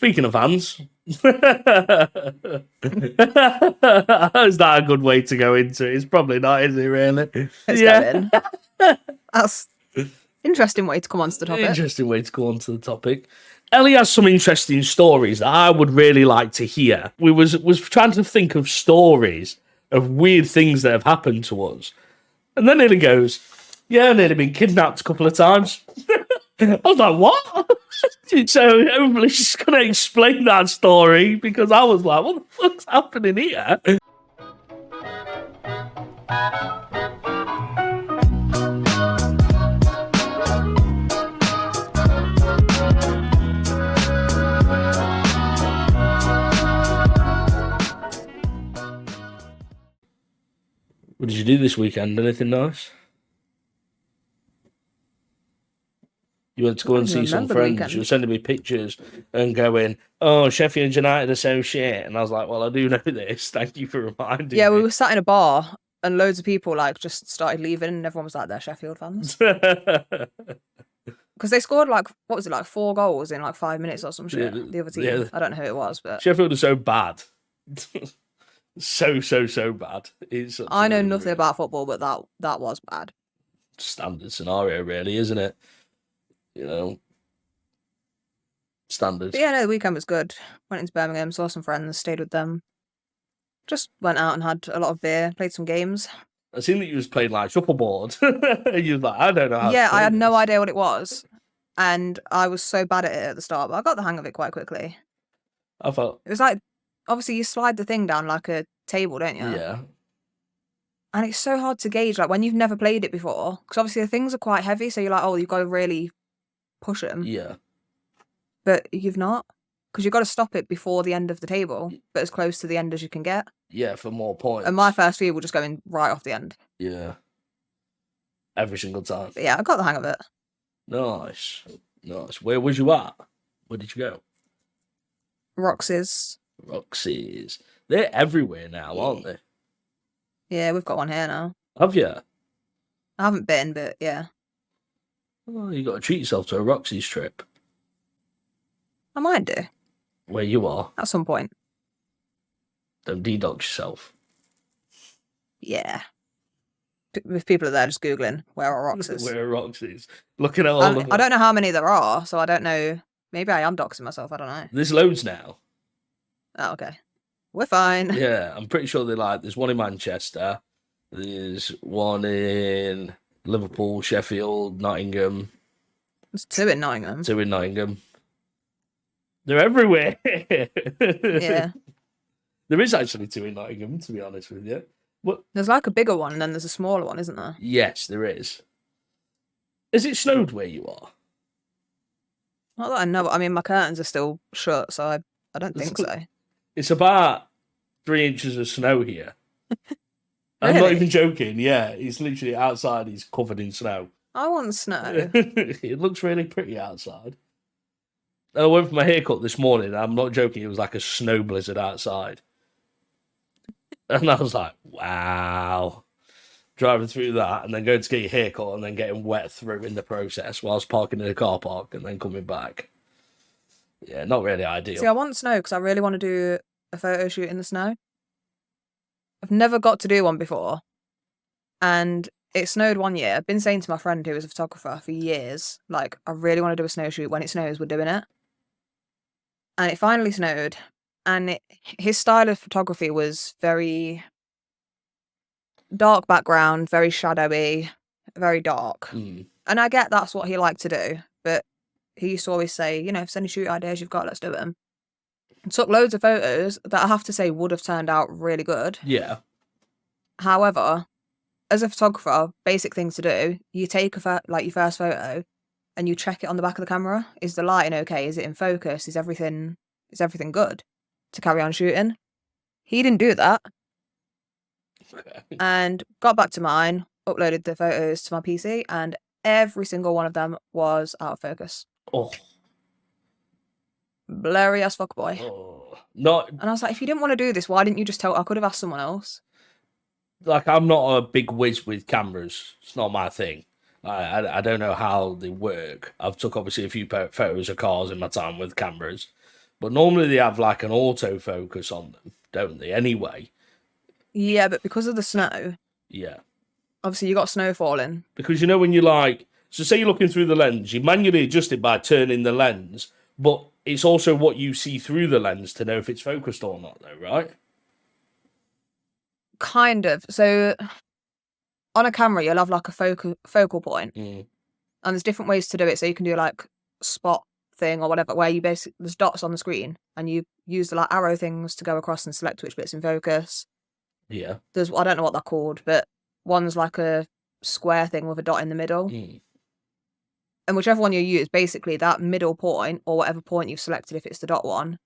Speaking of hands, is that a good way to go into it? It's probably not, is it, really? Let's go in. That's interesting way to come onto the topic. Interesting way to go on to the topic. Ellie has some interesting stories that I would really like to hear. We was trying to think of stories of weird things that have happened to us. And then Ellie goes, yeah, I've nearly been kidnapped a couple of times. I was like, what? So hopefully she's going to explain that story, because I was like, what the fuck's happening here? What did you do this weekend? Anything nice? You went to go and see some friends. You were sending me pictures and going, oh, Sheffield United are so shit. And I was like, well, I do know this. Thank you for reminding me. Yeah, we were sat in a bar and loads of people just started leaving and everyone was like, they're Sheffield fans. Because they scored 4 goals in 5 minutes or some shit. Yeah, the other team. Yeah. I don't know who it was, but Sheffield are so bad. so bad. I know nothing about football, but that was bad. Standard scenario, really, isn't it? Standards. But yeah, no, the weekend was good. Went into Birmingham, saw some friends, stayed with them. Just went out and had a lot of beer, played some games. I seen that you was playing shuffleboard. You was like, I don't know how. Yeah, I had no idea what it was, and I was so bad at it at the start, but I got the hang of it quite quickly. I felt it was obviously you slide the thing down like a table, don't you? Yeah. And it's so hard to gauge, when you've never played it before, because obviously the things are quite heavy, so you're like, oh, you've got to really push them. Yeah. But you've not, because you've got to stop it before the end of the table, but as close to the end as you can get. Yeah, for more points. And my first few were just going right off the end. Yeah. Every single time. But yeah, I got the hang of it. Nice. Where was you at? Where did you go? Roxy's. They're everywhere now, aren't they? Yeah, we've got one here now. Have you? I haven't been, but yeah. Oh, you got to treat yourself to a Roxy's trip. I might do. Where you are? At some point. Don't de-dox yourself. Yeah. If people are there just Googling, where are Roxy's? Where are Roxy's? Looking at all of them. I don't know how many there are, so I don't know. Maybe I am doxing myself, I don't know. There's loads now. Oh, okay. We're fine. Yeah, I'm pretty sure there's one in Manchester. There's one in Liverpool, Sheffield, Nottingham. There's 2 in Nottingham. 2 in Nottingham. They're everywhere. Yeah. There is actually 2 in Nottingham, to be honest with you. What? There's a bigger one and then there's a smaller one, isn't there? Yes, there is. Is it snowed where you are? Not that I know. I mean, my curtains are still shut, so I don't think so. It's about 3 inches of snow here. Really? I'm not even joking. Yeah, he's literally outside. He's covered in snow. I want snow. It looks really pretty outside. I went for my haircut this morning. I'm not joking. It was like a snow blizzard outside. And I was like, wow. Driving through that and then going to get your haircut and then getting wet through in the process whilst parking in a car park and then coming back. Yeah, not really ideal. See, I want snow because I really want to do a photo shoot in the snow. I've never got to do one before. And it snowed one year. I've been saying to my friend who was a photographer for years, I really want to do a snow shoot. When it snows, we're doing it. And it finally snowed. And his style of photography was very dark background, very shadowy, very dark. Mm. And I get that's what he liked to do. But he used to always say, if there's any shoot ideas you've got, let's do them. Took loads of photos that I have to say would have turned out really good. Yeah. However, as a photographer, basic thing to do, you take your first photo and you check it on the back of the camera. Is the lighting okay? Is it in focus? Is everything good to carry on shooting? He didn't do that. Okay. And got back to mine, uploaded the photos to my PC, and every single one of them was out of focus. Oh. Blurry as fuck, boy. Oh. Not. And I was like, if you didn't want to do this, why didn't you just tell? I could have asked someone else. I'm not a big whiz with cameras. It's not my thing. I don't know how they work. I've took obviously a few photos of cars in my time with cameras, But normally they have like an autofocus on them, don't they? Anyway. Yeah, but because of the snow, Yeah. obviously you got snow falling. Because you know when you like, so say you're looking through the lens, you manually adjust it by turning the lens, but it's also what you see through the lens to know if it's focused or not, though, right? Kind of. So on a camera, you'll have like a focal point, Mm. and there's different ways to do it. So you can do like spot thing or whatever, where you basically there's dots on the screen, and you use the like arrow things to go across and select which bit's in focus. Yeah. There's I don't know what they're called, but one's like a square thing with a dot in the middle. Mm. And whichever one you use, basically that middle point or whatever point you've selected, if it's the dot one,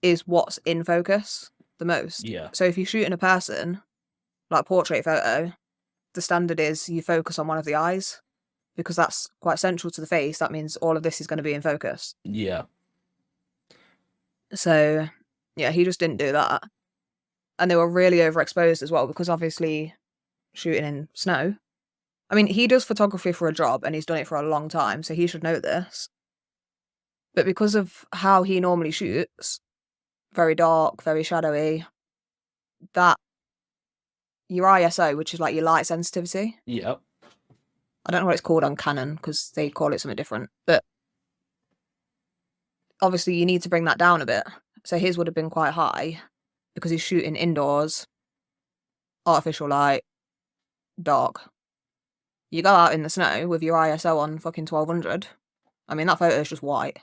is what's in focus the most. Yeah. So if you're shooting a person, like portrait photo, the standard is you focus on one of the eyes because that's quite central to the face. That means all of this is going to be in focus. Yeah. So yeah, he just didn't do that. And they were really overexposed as well because obviously shooting in snow. I mean, he does photography for a job and he's done it for a long time, so he should know this. But because of how he normally shoots, very dark, very shadowy, that your ISO, which is like your light sensitivity. Yeah. I don't know what it's called on Canon because they call it something different. But obviously you need to bring that down a bit. So his would have been quite high because he's shooting indoors, artificial light, dark. You go out in the snow with your ISO on fucking 1200. I mean, that photo is just white.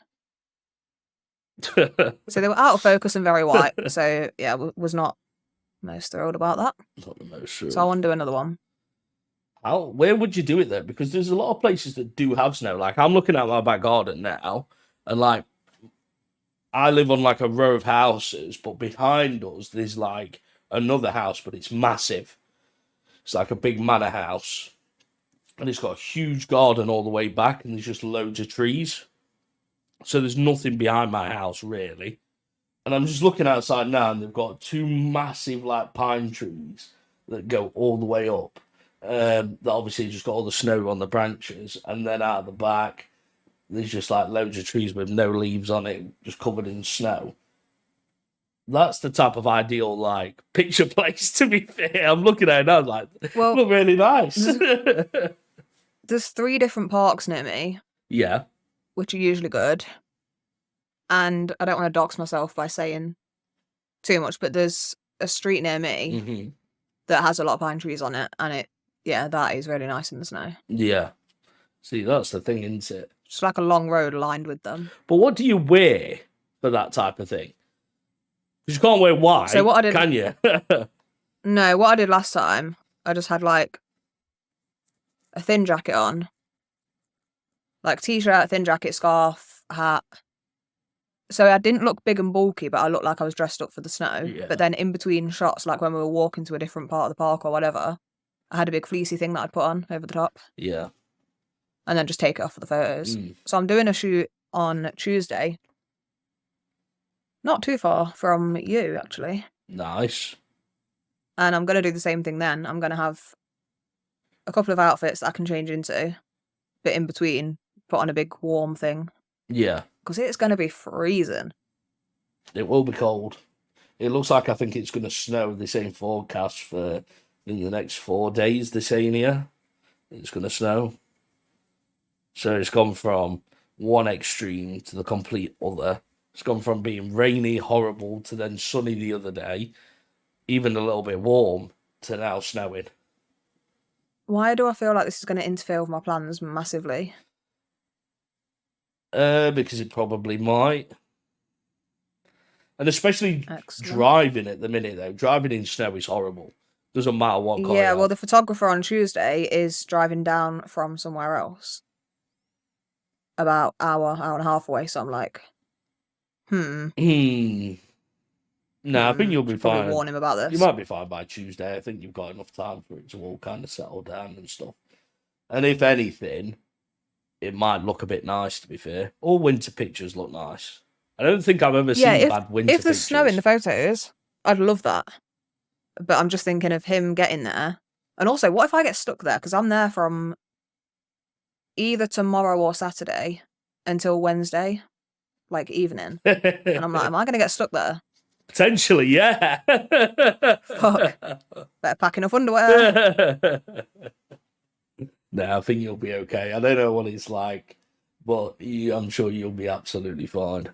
So they were out of focus and very white. So yeah, was not most thrilled about that. Not the most sure. So I want to do another one. Where would you do it though? Because there's a lot of places that do have snow. Like I'm looking at my back garden now, and like I live on like a row of houses, but behind us there's like another house, but it's massive. It's like a big manor house, and it's got a huge garden all the way back, and there's just loads of trees. So there's nothing behind my house really. And I'm just looking outside now, and they've got two massive like pine trees that go all the way up. That obviously just got all the snow on the branches, and then out the back, there's just like loads of trees with no leaves on it, just covered in snow. That's the type of ideal like picture place. To be fair, I'm looking at it now, like, well, look really nice. There's 3 different parks near me. Yeah, which are usually good. And I don't want to dox myself by saying too much, but there's a street near me that has a lot of pine trees on it, and that is really nice in the snow. Yeah. See, that's the thing, isn't it? Just like a long road lined with them. But what do you wear for that type of thing? Because you can't wear white, so what I did, can you? No, what I did last time, I just had like a thin jacket on. Like t-shirt, thin jacket, scarf, hat. So I didn't look big and bulky, but I looked like I was dressed up for the snow. Yeah. But then in between shots, like when we were walking to a different part of the park or whatever, I had a big fleecy thing that I'd put on over the top. Yeah. And then just take it off for the photos. So I'm doing a shoot on Tuesday. Not too far from you, actually. Nice. And I'm going to do the same thing then. I'm going to have a couple of outfits that I can change into. But in between, put on a big warm thing. Yeah. Because it's going to be freezing. It will be cold. It looks like I think it's going to snow. They're saying forecast for in the next 4 days. They're saying here it's going to snow. So it's gone from one extreme to the complete other. It's gone from being rainy, horrible, to then sunny the other day, even a little bit warm, to now snowing. Why do I feel like this is going to interfere with my plans massively? Because it probably might. And especially driving at the minute, though. Driving in snow is horrible. Doesn't matter what car. Yeah, well, the photographer on Tuesday is driving down from somewhere else. About hour and a half away, so I'm like, No, I think you'll be fine. Warn him about this. You might be fine by Tuesday. I think you've got enough time for it to all kind of settle down and stuff. And if anything, it might look a bit nice, to be fair. All winter pictures look nice. I don't think I've ever seen bad winter pictures. If there's snow in the photos, I'd love that. But I'm just thinking of him getting there. And also, what if I get stuck there? Because I'm there from either tomorrow or Saturday until Wednesday. like evening, and I'm like, am I going to get stuck there? Potentially, yeah. Fuck. Better pack enough underwear. No, I think you'll be okay. I don't know what it's like, but I'm sure you'll be absolutely fine.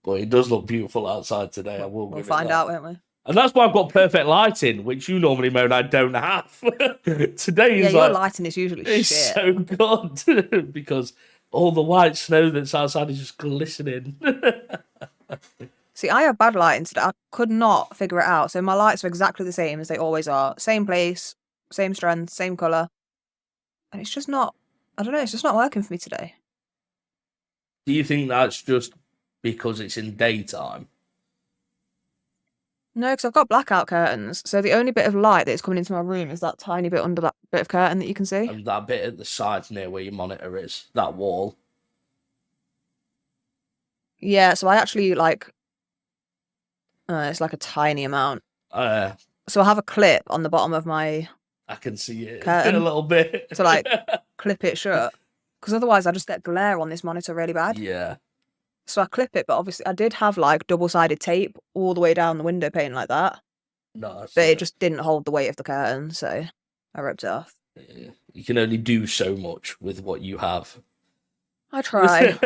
But it does look beautiful outside today. I will We'll give it find that. out, won't we? And that's why I've got perfect lighting, which you normally moan I don't have. Today Yeah, is your like lighting is usually it's shit. so good because all the white snow that's outside is just glistening. See, I have bad lighting today. I could not figure it out. So my lights are exactly the same as they always are. Same place, same strength, same colour. And it's just not, I don't know, it's just not working for me today. Do you think that's just because it's in daytime? No, because I've got blackout curtains. So the only bit of light that's coming into my room is that tiny bit under that bit of curtain that you can see. And that bit at the side near where your monitor is, that wall. Yeah, so I actually like, it's like a tiny amount. So I have a clip on the bottom of my I can see it curtain a little bit. to like clip it shut. Because otherwise I just get glare on this monitor really bad. Yeah. So I clip it, but obviously I did have like double-sided tape all the way down the window pane like that. Nice. But it just didn't hold the weight of the curtain, so I ripped it off. You can only do so much with what you have. I try.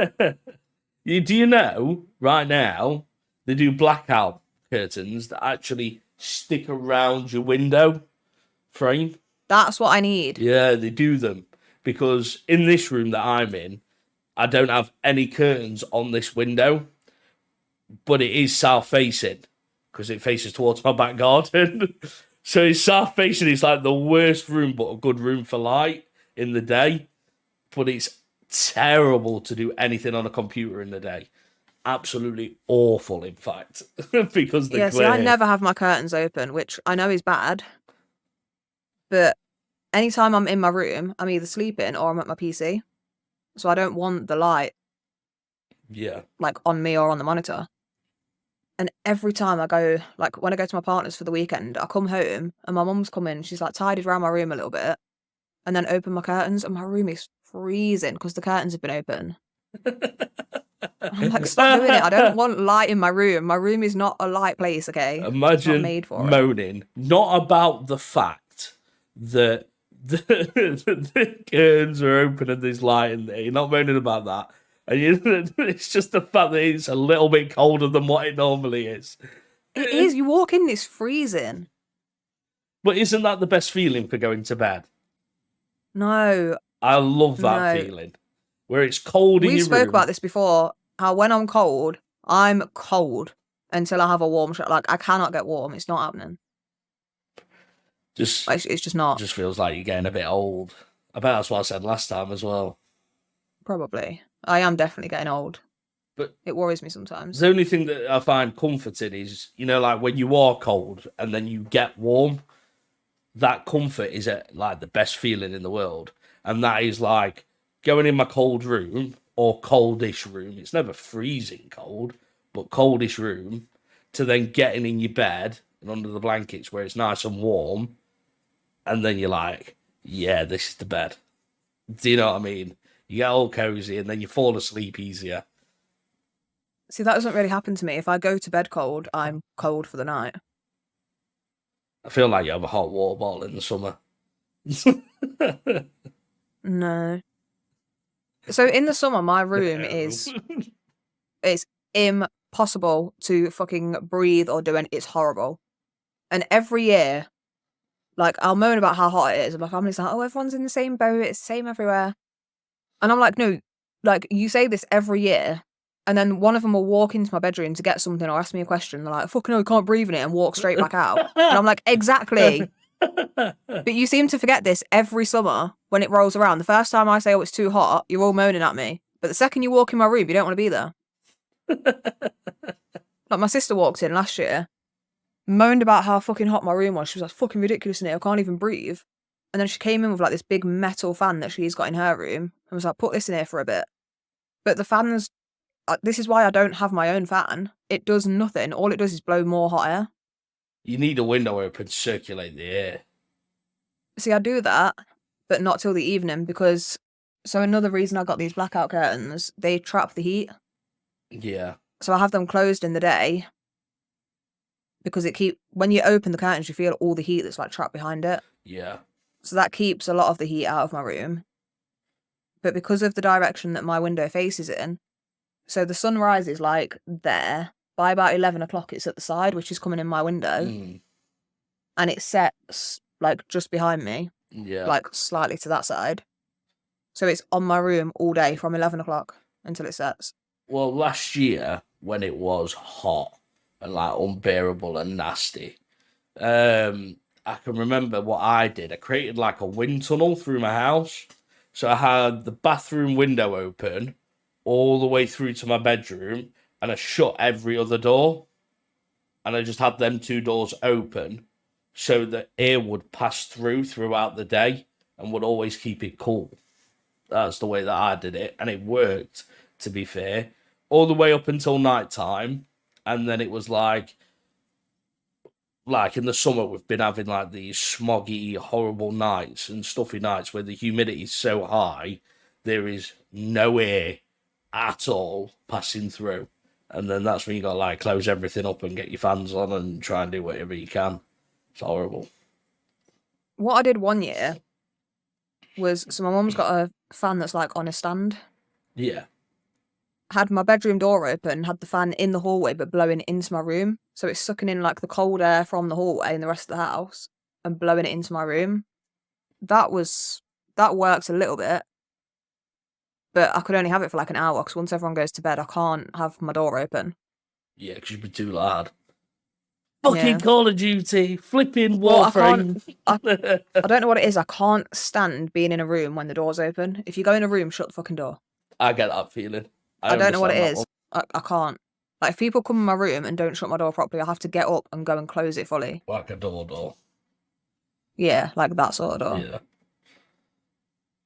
Do you know, right now, they do blackout curtains that actually stick around your window frame? That's what I need. Yeah, they do them. Because in this room that I'm in, I don't have any curtains on this window, but it is south facing because it faces towards my back garden. So it's south facing. It's like the worst room, but a good room for light in the day. But it's terrible to do anything on a computer in the day. Absolutely awful, in fact, because the See, I never have my curtains open, which I know is bad. But anytime I'm in my room, I'm either sleeping or I'm at my PC. So I don't want the light, like on me or on the monitor. And every time I go, like when I go to my partner's for the weekend, I come home and my mum's coming. She's like tidied around my room a little bit, and then open my curtains, and my room is freezing because the curtains have been open. I'm like, stop doing it. I don't want light in my room. My room is not a light place, okay? Imagine it's not made for moaning, not about the fact that the curtains are open and there's light in there. You're not moaning about that. And it's just the fact that it's a little bit colder than what it normally is. It is. You walk in, it's freezing. But isn't that the best feeling for going to bed? No. I love that feeling. Where it's cold in your room. We spoke about this before, how when I'm cold until I have a warm shower. Like, I cannot get warm. It's not happening. It's just not. Just feels like you're getting a bit old. I bet that's what I said last time as well. Probably. I am definitely getting old. But it worries me sometimes. The only thing that I find comforting is, like when you are cold and then you get warm, that comfort is like the best feeling in the world. And that is like going in my cold room or coldish room. It's never freezing cold, but coldish room, to then getting in your bed and under the blankets where it's nice and warm. And then you're like, yeah, this is the bed. Do you know what I mean? You get all cozy and then you fall asleep easier. See, that doesn't really happen to me. If I go to bed cold, I'm cold for the night. I feel like you have a hot water bottle in the summer. No. So in the summer, my room is it's impossible to fucking breathe or do anything. It's horrible. And every year, like, I'll moan about how hot it is. And my family's like, oh, everyone's in the same boat. It's the same everywhere. And I'm like, no, like, you say this every year. And then one of them will walk into my bedroom to get something or ask me a question. They're like, fucking no, I can't breathe in it, and walk straight back out. And I'm like, exactly. But you seem to forget this every summer when it rolls around. The first time I say, oh, it's too hot, you're all moaning at me. But the second you walk in my room, you don't want to be there. Like, my sister walked in last year, moaned about how fucking hot my room was. She was like, fucking ridiculous in here, I can't even breathe. And then she came in with like this big metal fan that she's got in her room and was like, put this in here for a bit. But the fan's, this is why I don't have my own fan. It does nothing. All it does is blow more hot air. You need a window open to circulate the air. See, I do that, but not till the evening because, so another reason I got these blackout curtains, they trap the heat. Yeah. So I have them closed in the day because when you open the curtains, you feel all the heat that's like trapped behind it. Yeah. So that keeps a lot of the heat out of my room. But because of the direction that my window faces in, so the sun rises like there. By about 11 o'clock, it's at the side, which is coming in my window. And it sets like just behind me. Yeah. Like slightly to that side. So it's on my room all day from 11 o'clock until it sets. Well, last year, when it was hot and like unbearable and nasty, I can remember what I did. I created like a wind tunnel through my house. So I had the bathroom window open all the way through to my bedroom, and I shut every other door. And I just had them 2 doors open so that air would pass throughout the day and would always keep it cool. That's the way that I did it, and it worked, to be fair, all the way up until night time. And then it was like in the summer, we've been having like these smoggy, horrible nights and stuffy nights where the humidity is so high, there is no air at all passing through. And then that's when you got to like close everything up and get your fans on and try and do whatever you can. It's horrible. What I did one year was, so my mum's got a fan that's like on a stand. Yeah. Had my bedroom door open, had the fan in the hallway but blowing into my room. So it's sucking in like the cold air from the hallway and the rest of the house and blowing it into my room. That worked a little bit. But I could only have it for like an hour because once everyone goes to bed, I can't have my door open. Yeah, because you'd be too loud. Fucking Yeah. Call of Duty, flipping Well, Warframe. I don't know what it is. I can't stand being in a room when the door's open. If you go in a room, shut the fucking door. I get that feeling. I don't know what it understand is. I can't. Like, if people come in my room and don't shut my door properly, I have to get up and go and close it fully. Like a door. Yeah, like that sort of door. Yeah.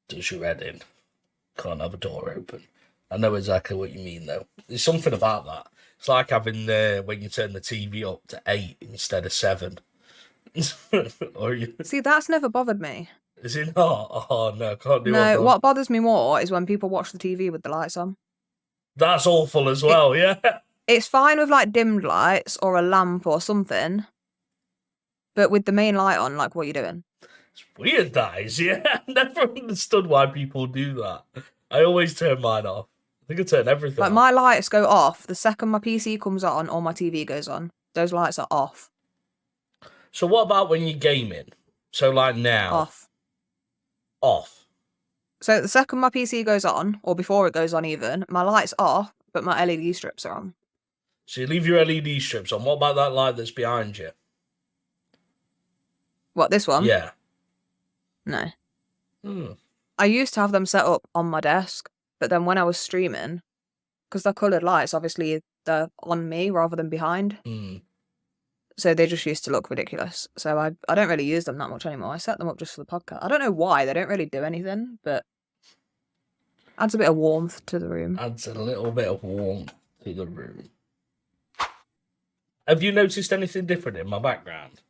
Does your head in. Can't have a door open. I know exactly what you mean, though. There's something about that. It's like having when you turn the TV up to 8 instead of 7. See, that's never bothered me. Is it not? Oh, no, I can't do it. No, what bothers me more is when people watch the TV with the lights on. That's awful as well, yeah. It's fine with, like, dimmed lights or a lamp or something, but with the main light on, like, what are you doing? It's weird, that is, yeah. I never understood why people do that. I always turn mine off. I think I turn everything off. Like, my lights go off the second my PC comes on or my TV goes on. Those lights are off. So what about when you're gaming? So, like, now? Off. So the second my PC goes on, or before it goes on even, my light's off, but my LED strips are on. So you leave your LED strips on. What about that light that's behind you? What, this one? Yeah. No. I used to have them set up on my desk, but then when I was streaming, because they're coloured lights, obviously they're on me rather than behind. So they just used to look ridiculous. So I don't really use them that much anymore. I set them up just for the podcast. I don't know why. They don't really do anything, but adds a bit of warmth to the room. Adds a little bit of warmth to the room. Have you noticed anything different in my background?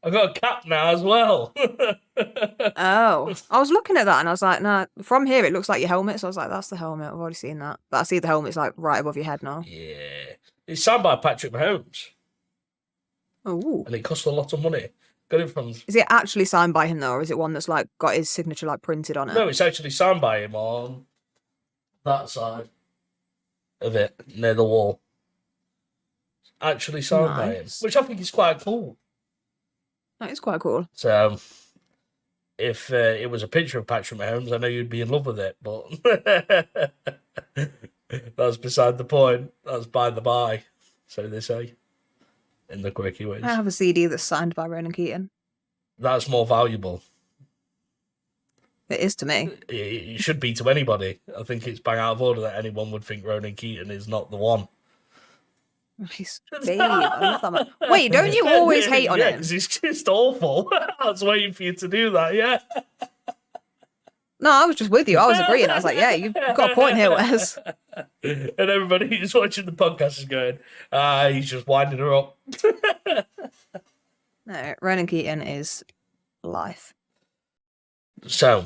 I got a cap now as well. Oh, I was looking at that and I was like, nah, from here it looks like your helmet. So I was like, that's the helmet. I've already seen that. But I see the helmet's like right above your head now. Yeah. It's signed by Patrick Mahomes. Oh. And it cost a lot of money. Got it from... Is it actually signed by him though, or is it one that's like got his signature like printed on it? No, it's actually signed by him on that side of it, near the wall. Actually signed by him, which I think is quite cool. That is quite cool. So, if it was a picture of Patrick Mahomes, I know you'd be in love with it, but that's beside the point. That's by the by, so they say, in the quirky ways. I have a CD that's signed by Ronan Keating. That's more valuable. It is to me. It should be to anybody. I think it's bang out of order that anyone would think Ronan Keating is not the one. He's babe. I love that man. Wait, don't you always hate on him? Yeah, because he's just awful. I was waiting for you to do that, yeah. No, I was just with you. I was agreeing. I was like, yeah, you've got a point here, Wes. And everybody who's watching the podcast is going, he's just winding her up. No, Ronan Keating is life. So,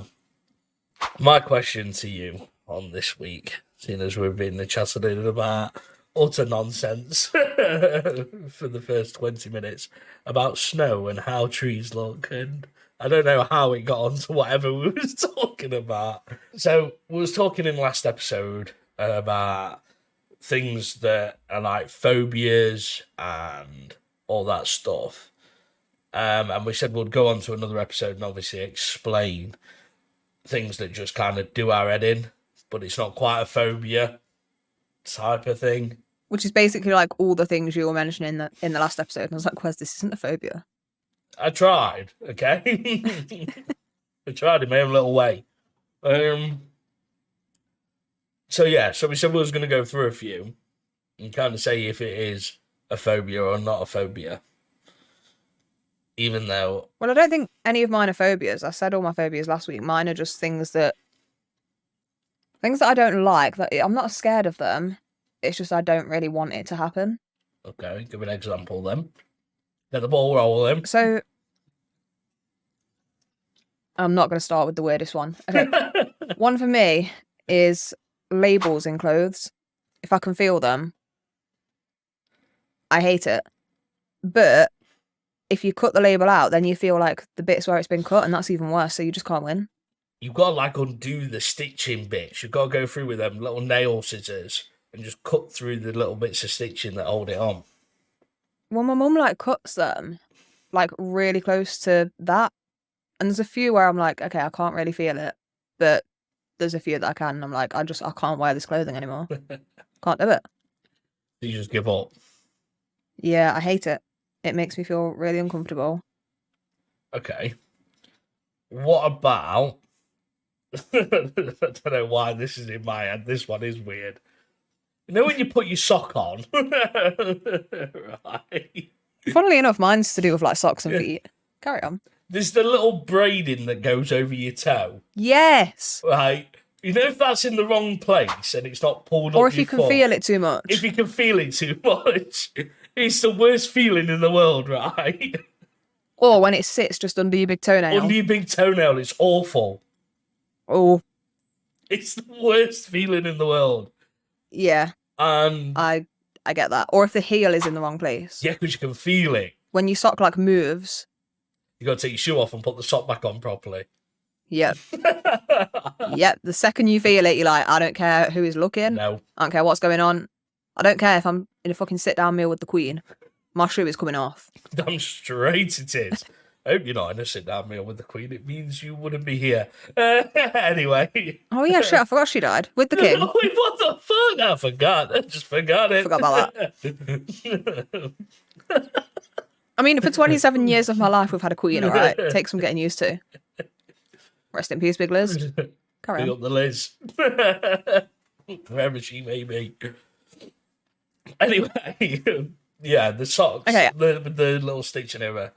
my question to you, on this week, seeing as we've been chatting about utter nonsense for the first 20 minutes about snow and how trees look, and I don't know how it got onto whatever we was talking about. So we was talking in last episode about things that are like phobias and all that stuff. And we said we'd go on to another episode and obviously explain things that just kind of do our head in, but it's not quite a phobia type of thing. Which is basically like all the things you were mentioning in the last episode. And I was like, Wes, this isn't a phobia. I tried, okay? I tried in my own little way. So we said we was going to go through a few and kind of say if it is a phobia or not a phobia. Even though... Well, I don't think any of mine are phobias. I said all my phobias last week. Mine are just things that I don't like. That I'm not scared of them. It's just I don't really want it to happen. Okay, give an example then. Get the ball rolling. So, I'm not going to start with the weirdest one. Okay. One for me is labels in clothes. If I can feel them, I hate it. But if you cut the label out, then you feel like the bits where it's been cut, and that's even worse, so you just can't win. You've got to like undo the stitching bits. You've got to go through with them little nail scissors and just cut through the little bits of stitching that hold it on. Well, my mum like cuts them like really close to that. And there's a few where I'm like, okay, I can't really feel it. But there's a few that I can, and I'm like, I can't wear this clothing anymore. Can't do it. You just give up. Yeah, I hate it. It makes me feel really uncomfortable. Okay. What about... I don't know why this is in my head. This one is weird. You know when you put your sock on? Right. Funnily enough, mine's to do with like socks and feet. Carry on. There's the little braiding that goes over your toe. Yes. Right. You know if that's in the wrong place and it's not pulled up Or if your you can foot, feel it too much. If you can feel it too much, it's the worst feeling in the world, right? Or when it sits just under your big toenail. Under your big toenail, it's awful. Oh. It's the worst feeling in the world. Yeah. And I get that. Or if the heel is in the wrong place. yeah, because you can feel it. When your sock like moves. You got to take your shoe off and put the sock back on properly. Yep. Yep. The second you feel it, you're like, I don't care who is looking. No. I don't care what's going on. I don't care if I'm in a fucking sit-down meal with the Queen. My shoe is coming off. Damn straight it is. I hope you're not in a sit-down meal with the Queen. It means you wouldn't be here. Anyway. Oh, yeah, shit. I forgot she died. With the king. What the fuck? I forgot. I just forgot it. Forgot about that. I mean, for 27 years of my life, we've had a Queen, all right? Takes some getting used to. Rest in peace, Big Liz. Carry Big on. up the Liz. Wherever she may be. Anyway, yeah, the socks. Okay. The little stitching over.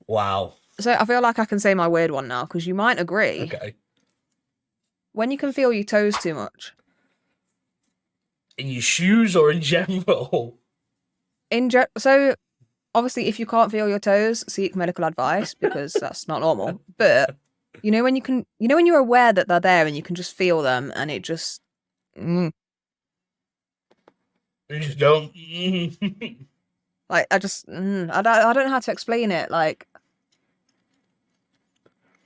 Wow. So I feel like I can say my weird one now, because you might agree. Okay. When you can feel your toes too much. In your shoes or in general? So, obviously, if you can't feel your toes, seek medical advice, because that's not normal. But, when you're aware that they're there and you can just feel them, and it just... You just don't... Like, I don't know how to explain it. Like,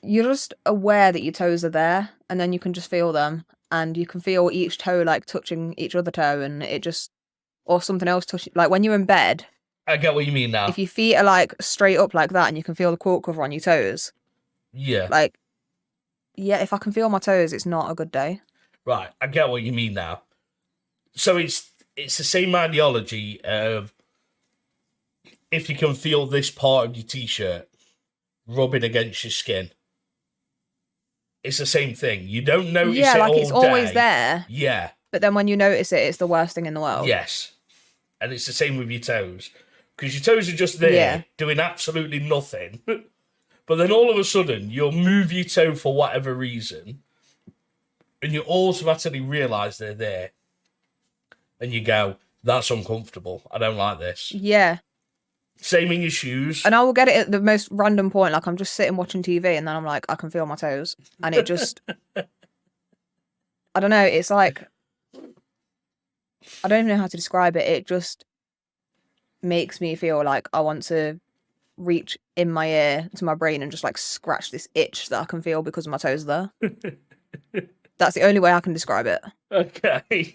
you're just aware that your toes are there, and then you can just feel them, and you can feel each toe, like, touching each other toe, and it just... Or something else touching... Like, when you're in bed... I get what you mean now. If your feet are, like, straight up like that, and you can feel the quilt cover on your toes... Yeah. Like, yeah, if I can feel my toes, it's not a good day. Right, I get what you mean now. So it's the same ideology of if you can feel this part of your t-shirt rubbing against your skin. It's the same thing. You don't notice it all day. It's always there. Yeah. But then when you notice it, it's the worst thing in the world. Yes. And it's the same with your toes. Because your toes are just there, doing absolutely nothing. But then all of a sudden, you'll move your toe for whatever reason, and you automatically realise they're there. And you go, that's uncomfortable. I don't like this. Yeah. Same in your shoes. And I will get it at the most random point. Like, I'm just sitting watching TV, and then I'm like, I can feel my toes. And it just... I don't know. It's like, I don't even know how to describe it. It just makes me feel like I want to reach in my ear to my brain and just like scratch this itch that I can feel because my toes are there. That's the only way I can describe it. Okay.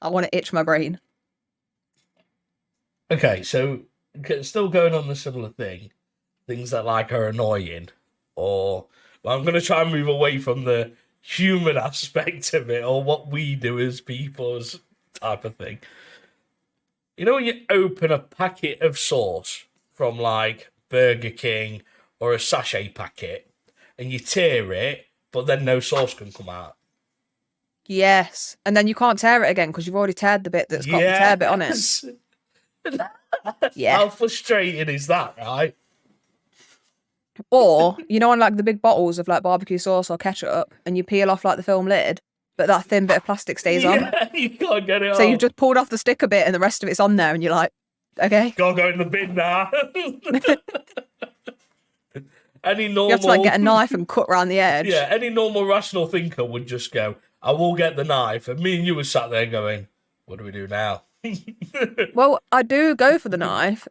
I want to itch my brain. Okay, so still going on the similar thing, things that like are annoying, or well, I'm going to try and move away from the human aspect of it, or what we do as people's type of thing. You know when you open a packet of sauce from like Burger King or a sachet packet, and you tear it, but then no sauce can come out? Yes. And then you can't tear it again because you've already teared the bit that's got the tear bit on it. Yeah. How frustrating is that, right? Or, you know, on like the big bottles of like barbecue sauce or ketchup, and you peel off like the film lid, but that thin bit of plastic stays on. Yeah, you can't get it off. So you've just pulled off the sticker bit and the rest of it's on there, and you're like, okay. Gotta go in the bin now. Any normal... You have to like get a knife and cut around the edge. Yeah, any normal rational thinker would just go, I will get the knife. And me and you were sat there going, what do we do now? Well, I do go for the knife,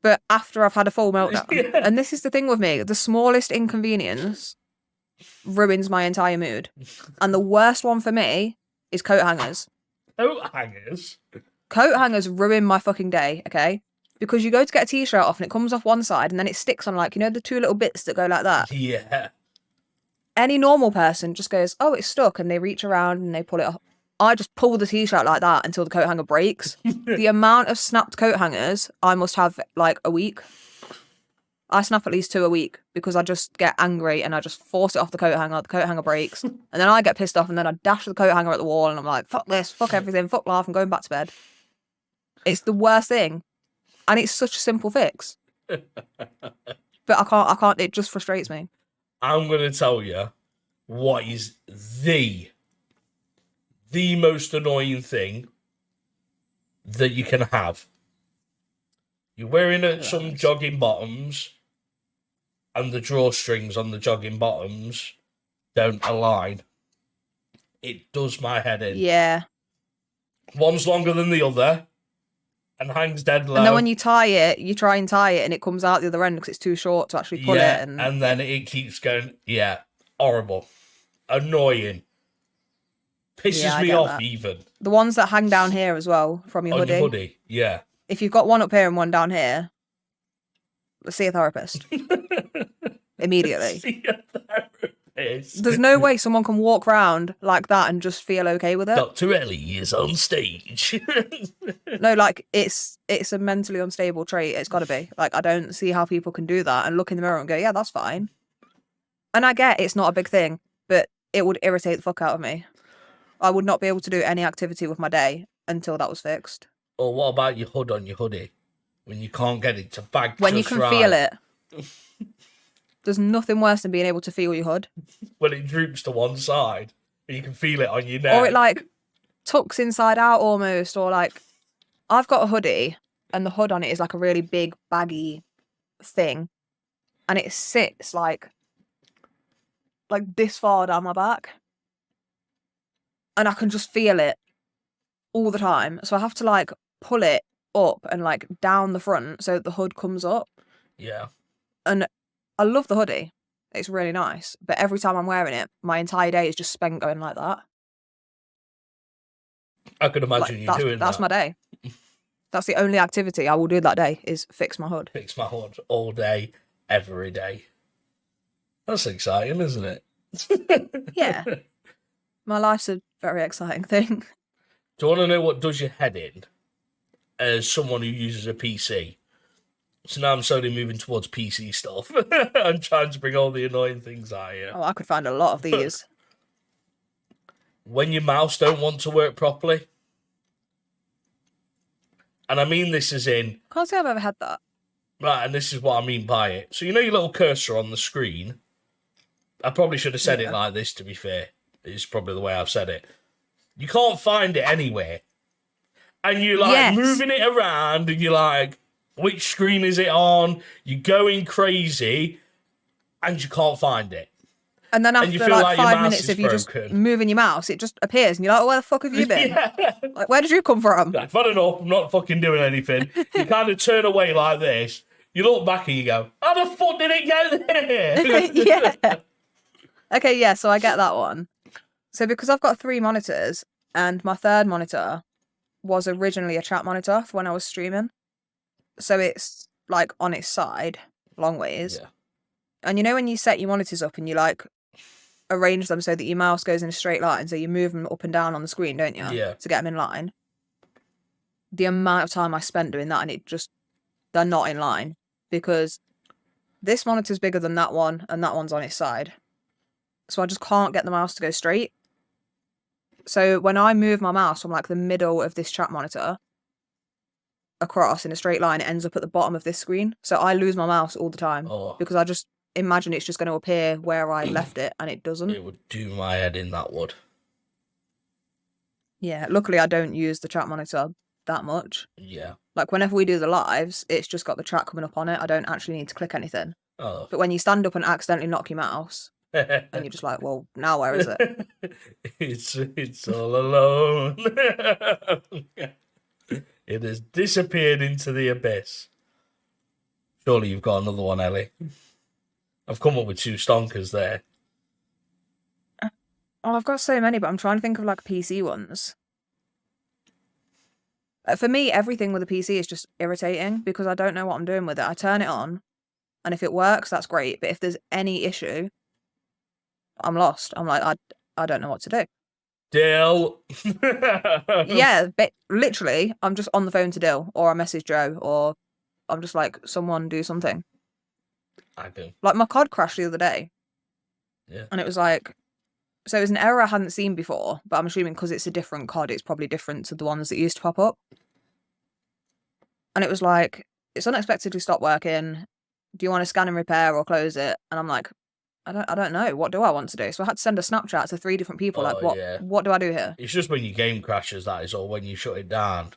but after I've had a full meltdown. Yeah. And this is the thing with me, the smallest inconvenience ruins my entire mood. And the worst one for me is coat hangers. Coat hangers? Coat hangers ruin my fucking day, okay? Because you go to get a t-shirt off and it comes off one side and then it sticks on like, you know, the two little bits that go like that. Yeah. Any normal person just goes, oh, it's stuck, and they reach around and they pull it off. I just pull the t-shirt like that until the coat hanger breaks. The amount of snapped coat hangers I must have like a week. I snap at least 2 a week because I just get angry and I just force it off the coat hanger breaks, and then I get pissed off and then I dash the coat hanger at the wall and I'm like, fuck this, fuck everything, fuck life, I'm going back to bed. It's the worst thing. And it's such a simple fix. But I can't, it just frustrates me. I'm going to tell you what is the most annoying thing that you can have. You're wearing some jogging bottoms and the drawstrings on the jogging bottoms don't align. It does my head in. Yeah. One's longer than the other and hangs dead low. And then when you tie it, you try and tie it and it comes out the other end because it's too short to actually pull it. And then it keeps going. Yeah, horrible. Annoying. Pisses me off even. The ones that hang down here as well from your hoodie. Your hoodie, yeah. If you've got one up here and one down here, see a therapist. Immediately. See a therapist. There's no way someone can walk around like that and just feel okay with it. Dr. Ellie is on stage. No, like it's a mentally unstable trait. It's got to be. Like, I don't see how people can do that and look in the mirror and go, yeah, that's fine. And I get it's not a big thing, but it would irritate the fuck out of me. I would not be able to do any activity with my day until that was fixed. Or what about your hood on your hoodie? When you can't get it to bag when just you can right. feel it. There's nothing worse than being able to feel your hood. When it droops to one side, and you can feel it on your neck. Or it like tucks inside out almost, or like I've got a hoodie and the hood on it is like a really big baggy thing, and it sits like this far down my back, and I can just feel it all the time. So I have to like pull it up and like down the front so the hood comes up. Yeah. And I love the hoodie. It's really nice. But every time I'm wearing it, my entire day is just spent going like that. I could imagine you doing that. That's my day. That's the only activity I will do that day is fix my hood. Fix my hood all day, every day. That's exciting, isn't it? Yeah. My life's a very exciting thing. Do you want to know what does your head in as someone who uses a PC? So now I'm slowly moving towards PC stuff. I'm trying to bring all the annoying things out here. Oh, I could find a lot of these. When your mouse don't want to work properly. And I mean this as in... Can't say I've ever had that. Right, and this is what I mean by it. So you know your little cursor on the screen? I probably should have said it like this, to be fair. It's probably the way I've said it. You can't find it anywhere. And you're like moving it around and you're like, which screen is it on? You're going crazy and you can't find it. And then And you after feel like like your 5 mouse minutes is of you just broken. moving your mouse, it just appears, and you're like, "Oh, where the fuck have you been? Yeah. Like, where did you come from?" I've had enough. I'm not fucking doing anything. You kind of turn away like this. You look back and you go, "How the fuck did it get there?" Yeah. Okay, yeah, so I get that one. So because I've got 3 monitors, and my third monitor was originally a chat monitor for when I was streaming, so it's like on its side, long ways. Yeah. And you know when you set your monitors up and you like arrange them so that your mouse goes in a straight line, so you move them up and down on the screen, don't you? Yeah. To get them in line. The amount of time I spent doing that, and they're not in line, because this monitor's bigger than that one, and that one's on its side. So I just can't get the mouse to go straight. So when I move my mouse from like the middle of this chat monitor across in a straight line, it ends up at the bottom of this screen. So I lose my mouse all the time because I just imagine it's just going to appear where I left it, and it doesn't. It would do my head in, that would. Yeah, luckily I don't use the chat monitor that much. Yeah. Like whenever we do the lives, it's just got the chat coming up on it. I don't actually need to click anything. Oh. But when you stand up and accidentally knock your mouse, and you're just like, well, now where is it? It's all alone. It has disappeared into the abyss. Surely you've got another one, Ellie. I've come up with 2 stonkers there. Oh, I've got so many, but I'm trying to think of like PC ones. For me, everything with a PC is just irritating because I don't know what I'm doing with it. I turn it on, and if it works, that's great. But if there's any issue, I'm lost. I'm like, I don't know what to do. Dill. Yeah, but literally, I'm just on the phone to Dill, or I message Joe, or I'm just like, someone do something. I do. Like my COD crashed the other day. Yeah. And it was like, so it was an error I hadn't seen before, but I'm assuming because it's a different COD, it's probably different to the ones that used to pop up. And it was like, it's unexpectedly stopped working. Do you want to scan and repair or close it? And I'm like, I don't know. What do I want to do? So I had to send a Snapchat to 3 different people. Like, what do I do here? It's just when your game crashes, that is all. When you shut it down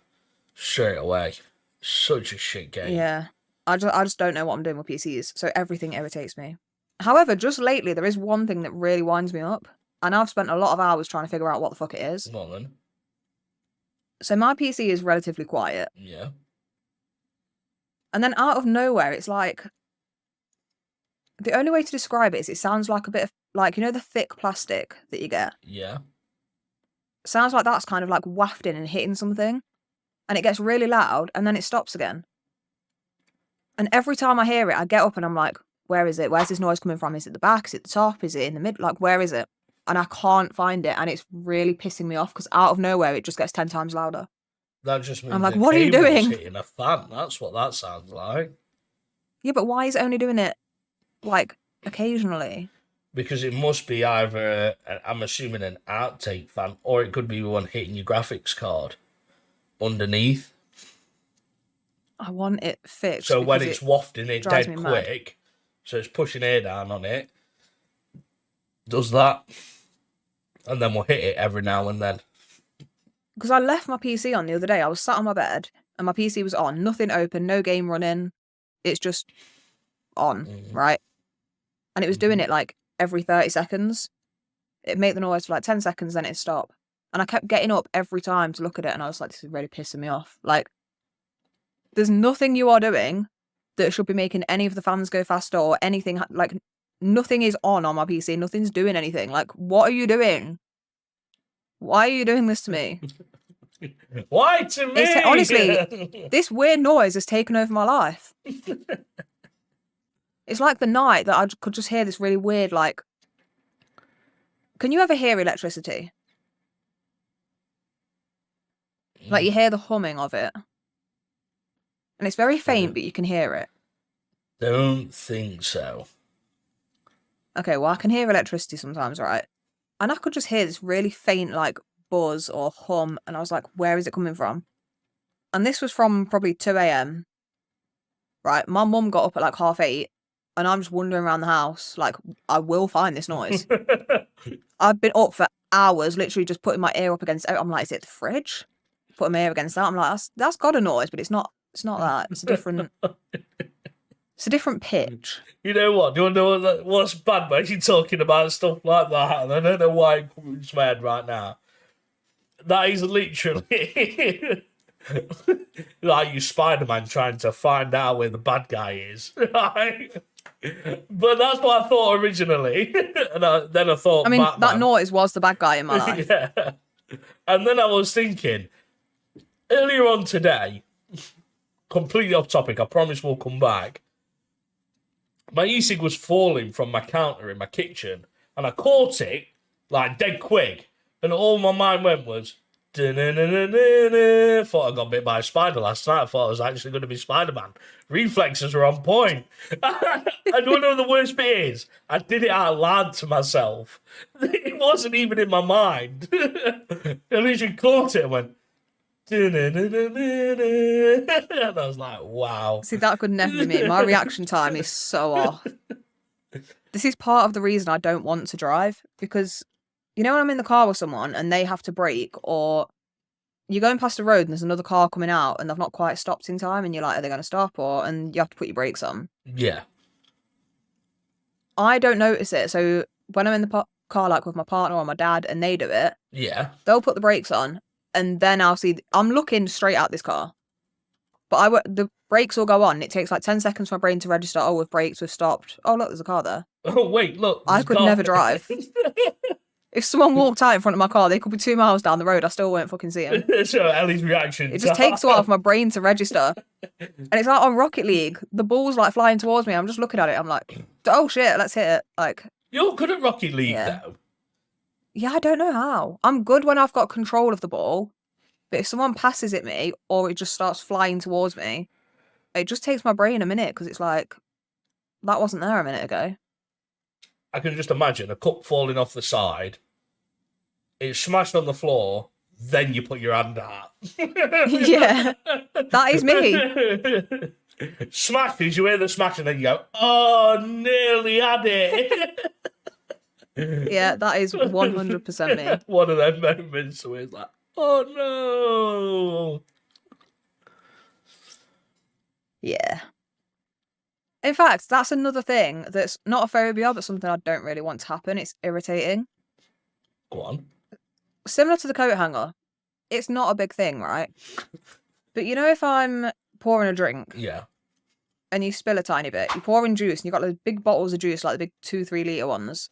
straight away. Such a shit game. Yeah. I just don't know what I'm doing with PCs. So everything irritates me. However, just lately, there is one thing that really winds me up. And I've spent a lot of hours trying to figure out what the fuck it is. Well then. So my PC is relatively quiet. Yeah. And then out of nowhere, it's like, the only way to describe it is it sounds like a bit of, like, you know, the thick plastic that you get? Yeah. Sounds like that's kind of like wafting and hitting something. And it gets really loud, and then it stops again. And every time I hear it, I get up and I'm like, where is it? Where's this noise coming from? Is it the back? Is it the top? Is it in the mid? Like, where is it? And I can't find it, and it's really pissing me off because out of nowhere, it just gets 10 times louder. That just means I'm like, what are you doing? Hitting a fan. That's what that sounds like. Yeah, but why is it only doing it, like, occasionally? Because it must be either, I'm assuming, an outtake fan, or it could be one hitting your graphics card underneath. I want it fixed. So when it's wafting it drives dead me quick, mad. so it's pushing air down on it, does that, and then we'll hit it every now and then. Because I left my PC on the other day. I was sat on my bed, and my PC was on. Nothing open, no game running. It's just on, right? And it was doing it like every 30 seconds. It'd make the noise for like 10 seconds, then it'd stop. And I kept getting up every time to look at it, and I was like, this is really pissing me off. Like, there's nothing you are doing that should be making any of the fans go faster or anything. Like, nothing is on my PC. Nothing's doing anything. Like, what are you doing? Why are you doing this to me? Why to me? Honestly, this weird noise has taken over my life. It's like the night that I could just hear this really weird, like... Can you ever hear electricity? Like, you hear the humming of it. And it's very faint, but you can hear it. Don't think so. Okay, well, I can hear electricity sometimes, right? And I could just hear this really faint, like, buzz or hum, and I was like, where is it coming from? And this was from probably 2 a.m. Right? My mum got up at like 8:30, and I'm just wandering around the house, like, I will find this noise. I've been up for hours, literally just putting my ear up against it. I'm like, is it the fridge? Putting my ear against that. I'm like, that's got a noise, but it's not that. It's a different It's a different pitch. You know what? Do you want to know what's bad, mate? You're talking about stuff like that, and I don't know why it comes to my head right now. That is literally like you Spider-Man trying to find out where the bad guy is. Right? But that's what I thought originally. And then I thought, I mean, Batman. that noise was the bad guy in my life. Yeah. And then I was thinking, earlier on today, completely off topic, I promise we'll come back. My e-cig was falling from my counter in my kitchen, and I caught it, like, dead quick, and all my mind went was, da-na-na-na-na-na. Thought I got bit by a spider last night. I thought I was actually going to be Spider-Man. Reflexes were on point. And you know the worst bit is? I did it out loud to myself. It wasn't even in my mind. I literally caught it and went, and I was like, wow. See, that could never be me. My reaction time is so off. This is part of the reason I don't want to drive, because you know when I'm in the car with someone and they have to brake, or you're going past a road and there's another car coming out and they've not quite stopped in time, and you're like, are they going to stop? And you have to put your brakes on. Yeah. I don't notice it. So when I'm in the car, like with my partner or my dad, and they do it, yeah, they'll put the brakes on, and then I'll see. I'm looking straight at this car, but the brakes will go on. It takes like 10 seconds for my brain to register. Oh, we've braked, we've stopped. Oh, look, there's a car there. Oh, wait, look. I could never drive. If someone walked out in front of my car, they could be 2 miles down the road. I still won't fucking see them. So Ellie's reaction. It just takes a while for my brain to register. And it's like on Rocket League, the ball's like flying towards me. I'm just looking at it. I'm like, oh shit, let's hit it. Like, you're good at Rocket League, though. Yeah, I don't know how. I'm good when I've got control of the ball. But if someone passes at me or it just starts flying towards me, it just takes my brain a minute, because it's like, that wasn't there a minute ago. I can just imagine a cup falling off the side, it's smashed on the floor, then you put your hand out. Yeah, that is me. Smashes, you hear the smash, and then you go, oh, nearly had it. Yeah, that is 100% me. One of them moments where it's like, oh no. Yeah. In fact, that's another thing that's not a phobia, but something I don't really want to happen. It's irritating. Go on. Similar to the coat hanger, it's not a big thing, right? But you know, if I'm pouring a drink, yeah, and you spill a tiny bit, you pour in juice, and you've got those big bottles of juice, like the big 2-3 litre ones,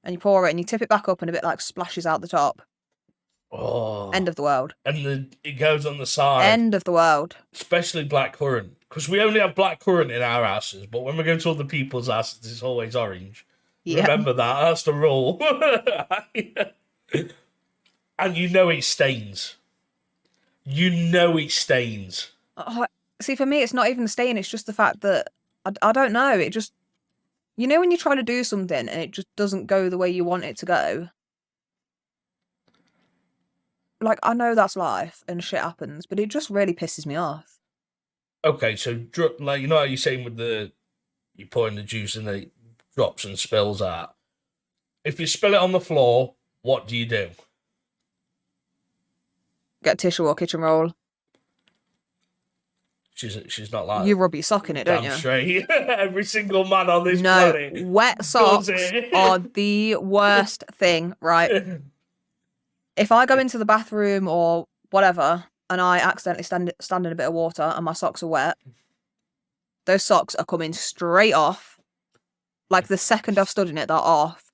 and you pour it, and you tip it back up, and a bit like splashes out the top. Oh. End of the world. And it goes on the side. End of the world. Especially black currant. Because we only have black currant in our houses, but when we go to other people's houses, it's always orange. Yeah. Remember that. That's the rule. And you know it stains. You know it stains. See, for me, it's not even the stain. It's just the fact that, I don't know, it just... You know when you try to do something and it just doesn't go the way you want it to go? Like, I know that's life and shit happens, but it just really pisses me off. Okay, so, like, you know how you're saying with you pour in the juice and it drops and spills out. If you spill it on the floor, what do you do? Get a tissue or kitchen roll. She's not like you rub your sock in it, don't you? Straight. Every single man on this planet. Wet socks are the worst thing, right? If I go into the bathroom or whatever and I accidentally stand in a bit of water and my socks are wet, those socks are coming straight off. Like the second I've stood in it, they're off.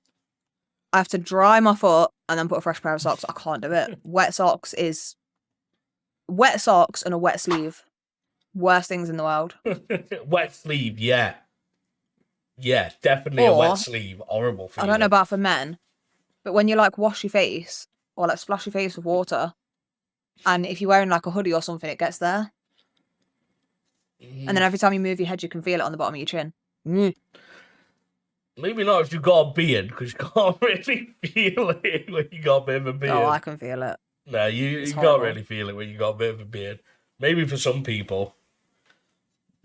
I have to dry my foot and then put a fresh pair of socks. I can't do it. Wet socks and a wet sleeve. Worst things in the world. Wet sleeve, yeah. Yeah, definitely a wet sleeve. Horrible feeling. I don't know about for men, but when you like wash your face or like splash your face with water, and if you're wearing like a hoodie or something, it gets there. And then every time you move your head, you can feel it on the bottom of your chin. Maybe not if you've got a beard, because you can't really feel it when you got a bit of a beard. Oh, I can feel it. No, you can't really feel it when you got a bit of a beard. Maybe for some people.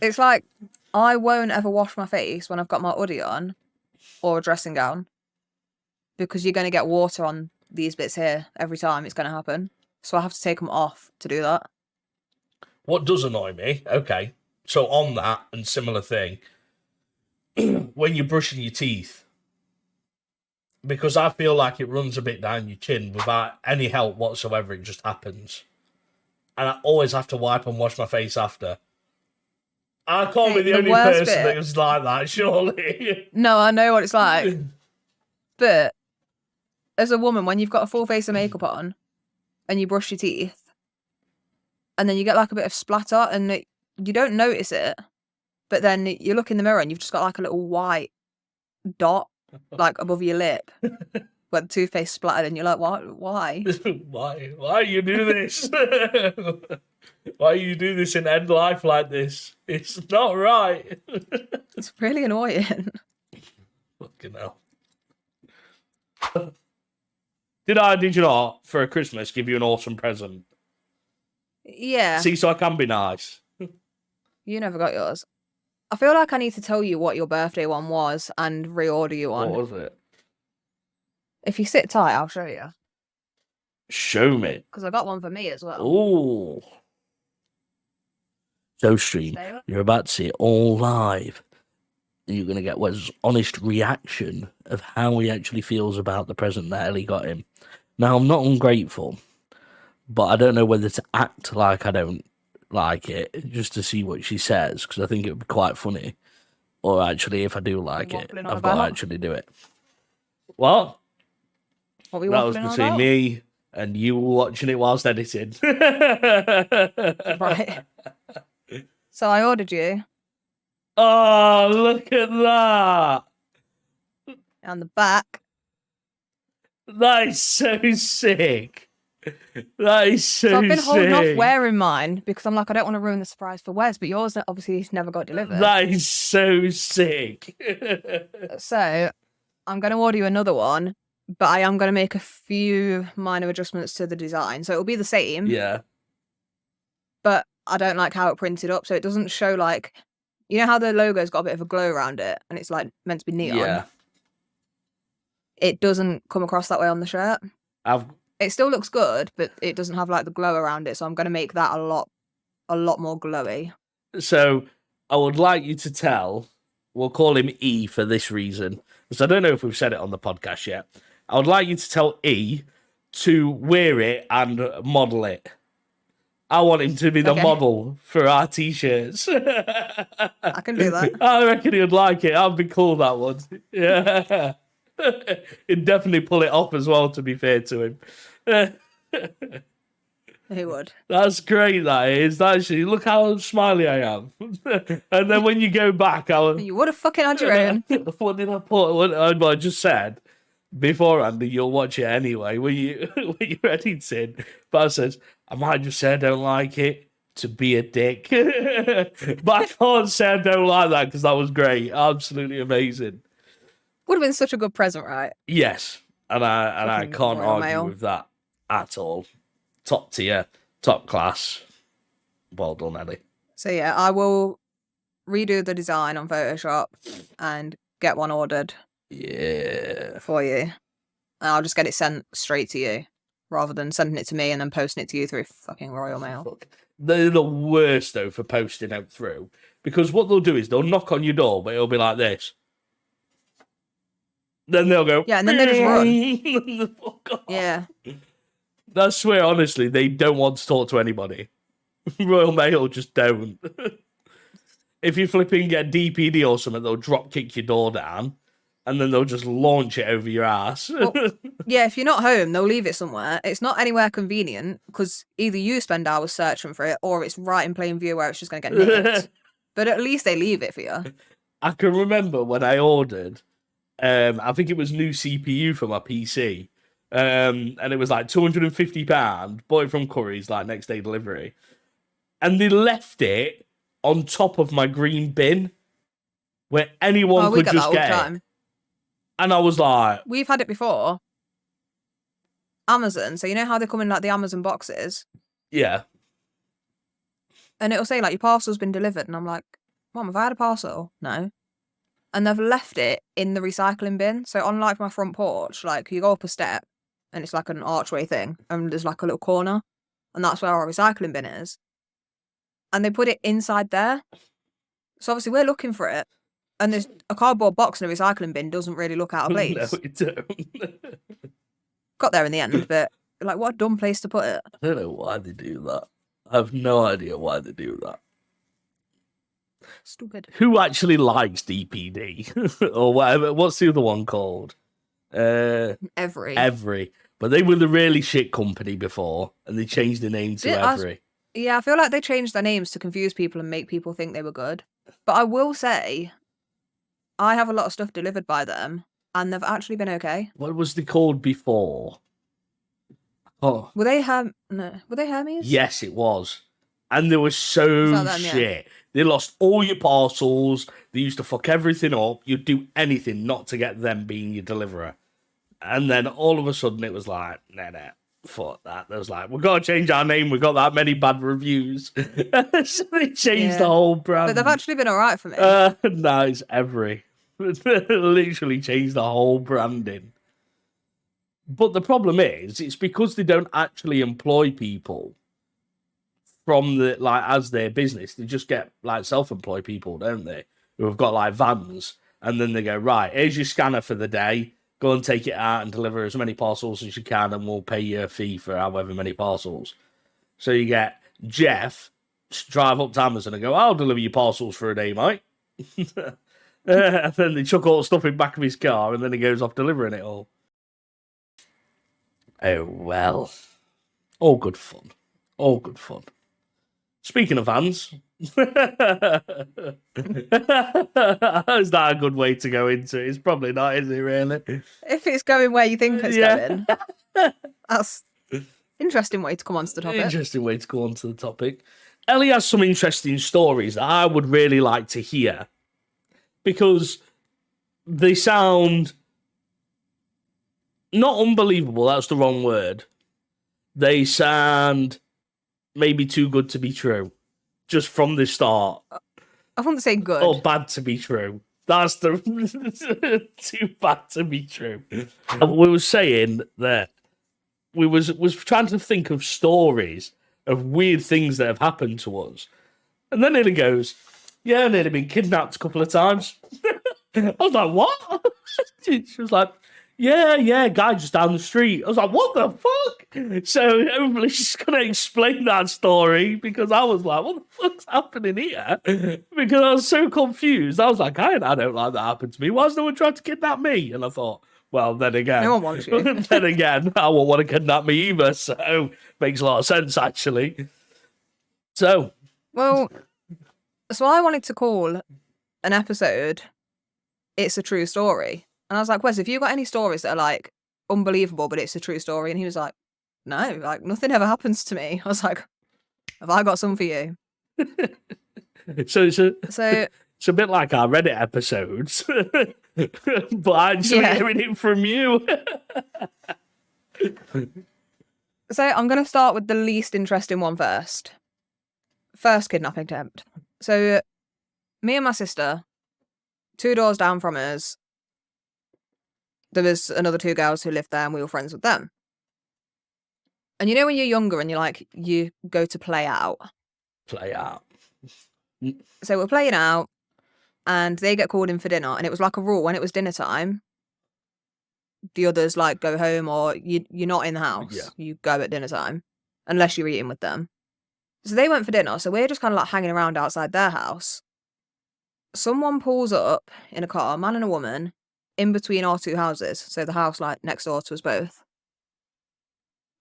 It's like, I won't ever wash my face when I've got my hoodie on or a dressing gown, because you're going to get water on these bits here every time. It's going to happen. So I have to take them off to do that. What does annoy me, okay, so on that and similar thing, when you're brushing your teeth. Because I feel like it runs a bit down your chin without any help whatsoever. It just happens. And I always have to wipe and wash my face after. I can't be the only worst person bit- that was like that, surely. No, I know what it's like. But as a woman, when you've got a full face of makeup on and you brush your teeth, and then you get like a bit of splatter and you don't notice it, but then you look in the mirror and you've just got like a little white dot like above your lip where the toothpaste splattered, and you're like, what? Why? Why you do this? Why you do this in end life like this? It's not right. It's really annoying. Fucking hell. Did you not, for Christmas, give you an awesome present? Yeah. See, so I can be nice. You never got yours. I feel like I need to tell you what your birthday one was and reorder you one. What was it? If you sit tight, I'll show you. Show me. Because I got one for me as well. Ooh. So, stream, you're about to see it all live. And you're going to get Wes' honest reaction of how he actually feels about the present that Ellie got him. Now, I'm not ungrateful, but I don't know whether to act like I don't like it just to see what she says, because I think it would be quite funny. Or actually, if I do like it, I've got to actually do it. What? What we that was waffling on between about? me and you watching it whilst editing. Right. So I ordered you. Oh, look at that. On the back. That is so sick. That is so sick. So I've been holding off wearing mine because I'm like, I don't want to ruin the surprise for Wes, but yours obviously never got delivered. That is so sick. So I'm going to order you another one, but I am going to make a few minor adjustments to the design. So it'll be the same. Yeah. But I don't like how it printed up. So it doesn't show like, you know how the logo's got a bit of a glow around it and it's like meant to be neon? Yeah. It doesn't come across that way on the shirt. It still looks good, but it doesn't have like the glow around it. So I'm going to make that a lot more glowy. So I would like you to tell, we'll call him E for this reason, because I don't know if we've said it on the podcast yet. I would like you to tell E to wear it and model it. I want him to be the model for our t-shirts. I can do that. I reckon he'd like it. That'd be cool, that one. Yeah. He'd definitely pull it off as well, to be fair to him. He would. That's great, that is. Actually, look how smiley I am. And then when you go back, You would have fucking had your own. What did I put? What I just said beforehand, and you'll watch it anyway when you're editing. But I says, I might just say I don't like it to be a dick. But I can't say I don't like that because that was great. Absolutely amazing. Would have been such a good present, right? Yes. And I can't argue with that at all. Top tier, top class. Well done, Ellie. So yeah, I will redo the design on Photoshop and get one ordered. Yeah. For you. And I'll just get it sent straight to you rather than sending it to me and then posting it to you through fucking Royal Mail. They're the worst, though, for posting out through. Because what they'll do is they'll knock on your door, but it'll be like this. Then they'll go... Yeah, and then they just run. Fuck off. Yeah. I swear, honestly, they don't want to talk to anybody. Royal Mail just don't. If you flipping get DPD or something, they'll drop kick your door down. And then they'll just launch it over your ass. Well, yeah, if you're not home, they'll leave it somewhere. It's not anywhere convenient because either you spend hours searching for it or it's right in plain view where it's just going to get nicked. But at least they leave it for you. I can remember when I ordered, I think it was new CPU for my PC. And it was like £250, bought it from Curry's, like next day delivery. And they left it on top of my green bin where anyone could just get it. And I was like... We've had it before. Amazon. So you know how they come in like the Amazon boxes? Yeah. And it'll say like your parcel's been delivered. And I'm like, Mom, have I had a parcel? No. And they've left it in the recycling bin. So on like my front porch, like you go up a step and it's like an archway thing. And there's like a little corner. And that's where our recycling bin is. And they put it inside there. So obviously we're looking for it. And there's a cardboard box in a recycling bin doesn't really look out of place. No, it don't. Got there in the end, but like, what a dumb place to put it. I don't know why they do that. I have no idea why they do that. Stupid. Who actually likes DPD or whatever? What's the other one called? Every. But they were the really shit company before, and they changed the name to Every. Yeah, I feel like they changed their names to confuse people and make people think they were good. But I will say, I have a lot of stuff delivered by them, and they've actually been okay. What was they called before? Oh, were they Hermes? Yes, it was. And they were so shit. Yeah. They lost all your parcels. They used to fuck everything up. You'd do anything not to get them being your deliverer. And then all of a sudden it was like, nah, fuck that. They was like, we've got to change our name. We've got that many bad reviews. So they changed the whole brand. But they've actually been all right for me. No, it's Every. Literally changed the whole branding. But the problem is, it's because they don't actually employ people from the, like, as their business. They just get, like, self-employed people, don't they? Who have got, like, vans. And then they go, right, here's your scanner for the day. Go and take it out and deliver as many parcels as you can, and we'll pay you a fee for however many parcels. So you get Jeff drive up to Amazon and go, I'll deliver your parcels for a day, mate. And then they chuck all the stuff in the back of his car, and then he goes off delivering it all. Oh, well. All good fun. All good fun. Speaking of vans, is that a good way to go into it? It's probably not, is it, really? If it's going where you think it's going, that's interesting way to come onto the topic. Interesting way to go onto the topic. Ellie has some interesting stories that I would really like to hear, because they sound not unbelievable, that's the wrong word. They sound maybe too good to be true, just from the start. I wouldn't say good. Or bad to be true. That's the too bad to be true. We were saying that we was trying to think of stories of weird things that have happened to us, and then Nearly goes, "Yeah, Nearly been kidnapped a couple of times." I was like, "What?" She was like, Yeah, guy just down the street. I was like, what the fuck? So hopefully she's going to explain that story, because I was like, what the fuck's happening here? Because I was so confused. I was like, I don't like that happened to me. Why is no one trying to kidnap me? And I thought, well, then again. No one wants you. Then again, I won't want to kidnap me either. So makes a lot of sense, actually. So. Well, so I wanted to call an episode It's a True Story. And I was like, Wes, have you got any stories that are like unbelievable, but it's a true story? And he was like, no, like nothing ever happens to me. I was like, have I got some for you? So it's a bit like our Reddit episodes, but actually hearing it from you. So I'm going to start with the least interesting one first. First kidnapping attempt. So me and my sister, 2 doors down from us, there was another 2 girls who lived there, and we were friends with them. And you know when you're younger and you go to play out? Play out. So we're playing out, and they get called in for dinner, and it was like a rule, when it was dinner time, the others like go home, or you're not in the house. Yeah. You go at dinner time, unless you're eating with them. So they went for dinner, so we're just kind of like hanging around outside their house. Someone pulls up in a car, a man and a woman, in between our 2 houses, so the house like next door to us both.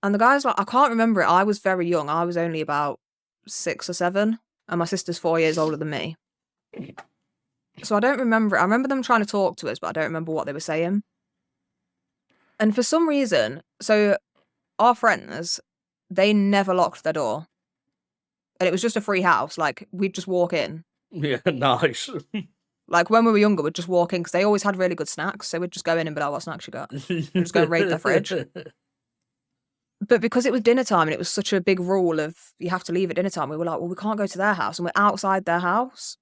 And the guy's like, I can't remember it. I was very young. I was only about 6 or 7, and my sister's 4 years older than me. So I don't remember it. I remember them trying to talk to us, but I don't remember what they were saying. And for some reason, so our friends, they never locked their door. And it was just a free house. Like, we'd just walk in. Yeah, nice. Like, when we were younger, we'd just walk in, because they always had really good snacks. So we'd just go in and be like, what snacks you got? And just go raid their fridge. But because it was dinner time and it was such a big rule of you have to leave at dinner time, we were like, well, we can't go to their house. And we're outside their house.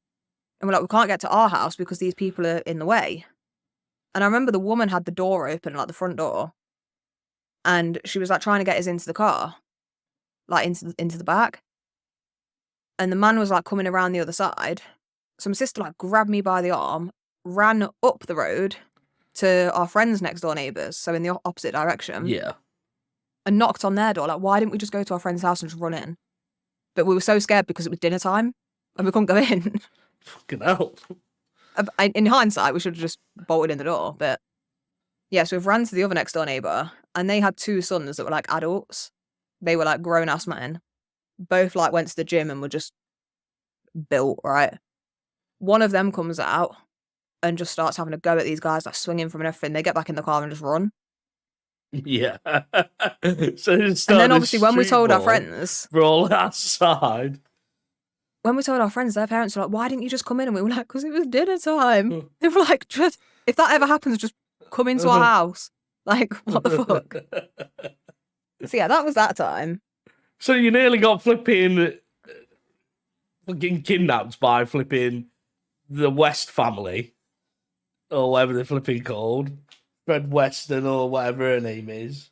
And we're like, we can't get to our house because these people are in the way. And I remember the woman had the door open, like the front door. And she was like trying to get us into the car. Like into the back. And the man was like coming around the other side. So my sister like grabbed me by the arm, ran up the road to our friends' next door neighbours, so in the opposite direction. Yeah. And knocked on their door. Like, why didn't we just go to our friend's house and just run in? But we were so scared because it was dinner time and we couldn't go in. Fucking hell. In hindsight, we should have just bolted in the door. But yeah, so we've ran to the other next door neighbour and they had 2 sons that were like adults. They were like grown ass men. Both like went to the gym and were just built, right? One of them comes out and just starts having a go at these guys, like swinging from and everything. They get back in the car and just run. Yeah. So and then obviously when we told our friends, we're all outside. When we told our friends, their parents were like, why didn't you just come in? And we were like, because it was dinner time. They were like, just, if that ever happens, just come into our house. Like, what the fuck? So yeah, that was that time. So you nearly got fucking kidnapped by flipping the West family, or whatever they're flipping called, Fred Weston or whatever her name is.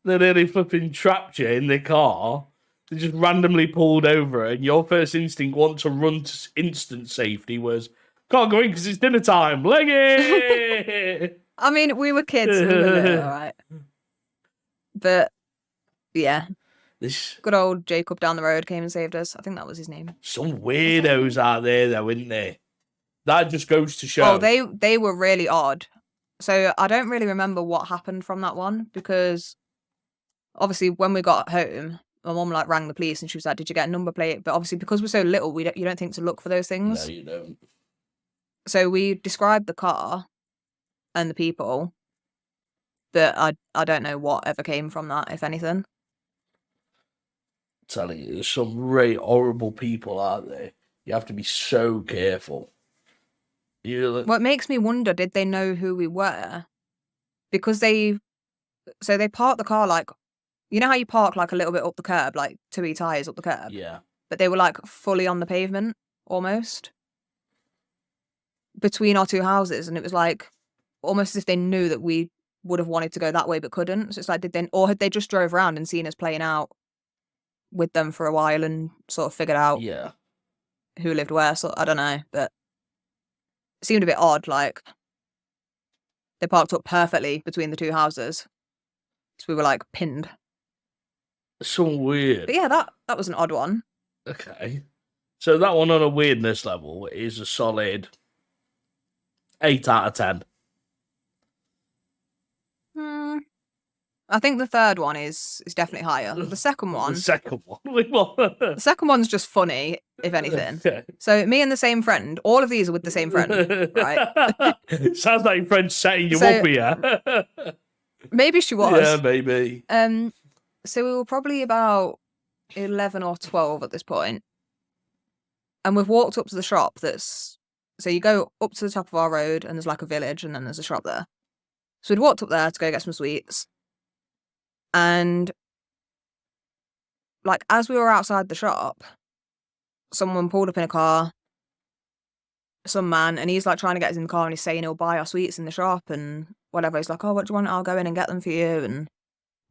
They nearly flipping trapped you in their car. They just randomly pulled over, and your first instinct, want to run to instant safety, was can't go in because it's dinner time. Leggy. I mean, we were kids, we were little, all right. But yeah, good old Jacob down the road came and saved us. I think that was his name. Some weirdos out there, though, isn't there? That just goes to show. Oh, they were really odd. So I don't really remember what happened from that one because obviously when we got home, my mum like rang the police and she was like, "Did you get a number plate?" But obviously because we're so little, you don't think to look for those things. No, you don't. So we described the car and the people, but I don't know what ever came from that, if anything. I'm telling you, there's some really horrible people out there. You have to be so careful. What makes me wonder, did they know who we were? Because they parked the car like, you know how you park like a little bit up the curb, like 2 tyres up the curb? Yeah. But they were like fully on the pavement, almost, between our 2 houses. And it was like, almost as if they knew that we would have wanted to go that way but couldn't. So it's like, had they just drove around and seen us playing out with them for a while and sort of figured out who lived where? So I don't know, but it seemed a bit odd, like they parked up perfectly between the 2 houses. So we were like pinned. So weird. But yeah, that was an odd one. Okay. So that one on a weirdness level is a solid 8 out of 10. I think the third one is definitely higher. The second one. The second one. The second one's just funny, if anything. Okay. So me and the same friend, all of these are with the same friend, right? Sounds like your friend's setting you up here. Maybe she was. Yeah, maybe. So we were probably about 11 or 12 at this point. And we've walked up to the shop so you go up to the top of our road and there's like a village and then there's a shop there. So we'd walked up there to go get some sweets. And like as we were outside the shop, someone pulled up in a car, some man, and he's like trying to get us in the car and he's saying he'll buy our sweets in the shop and whatever. He's like, "Oh, what do you want? I'll go in and get them for you." And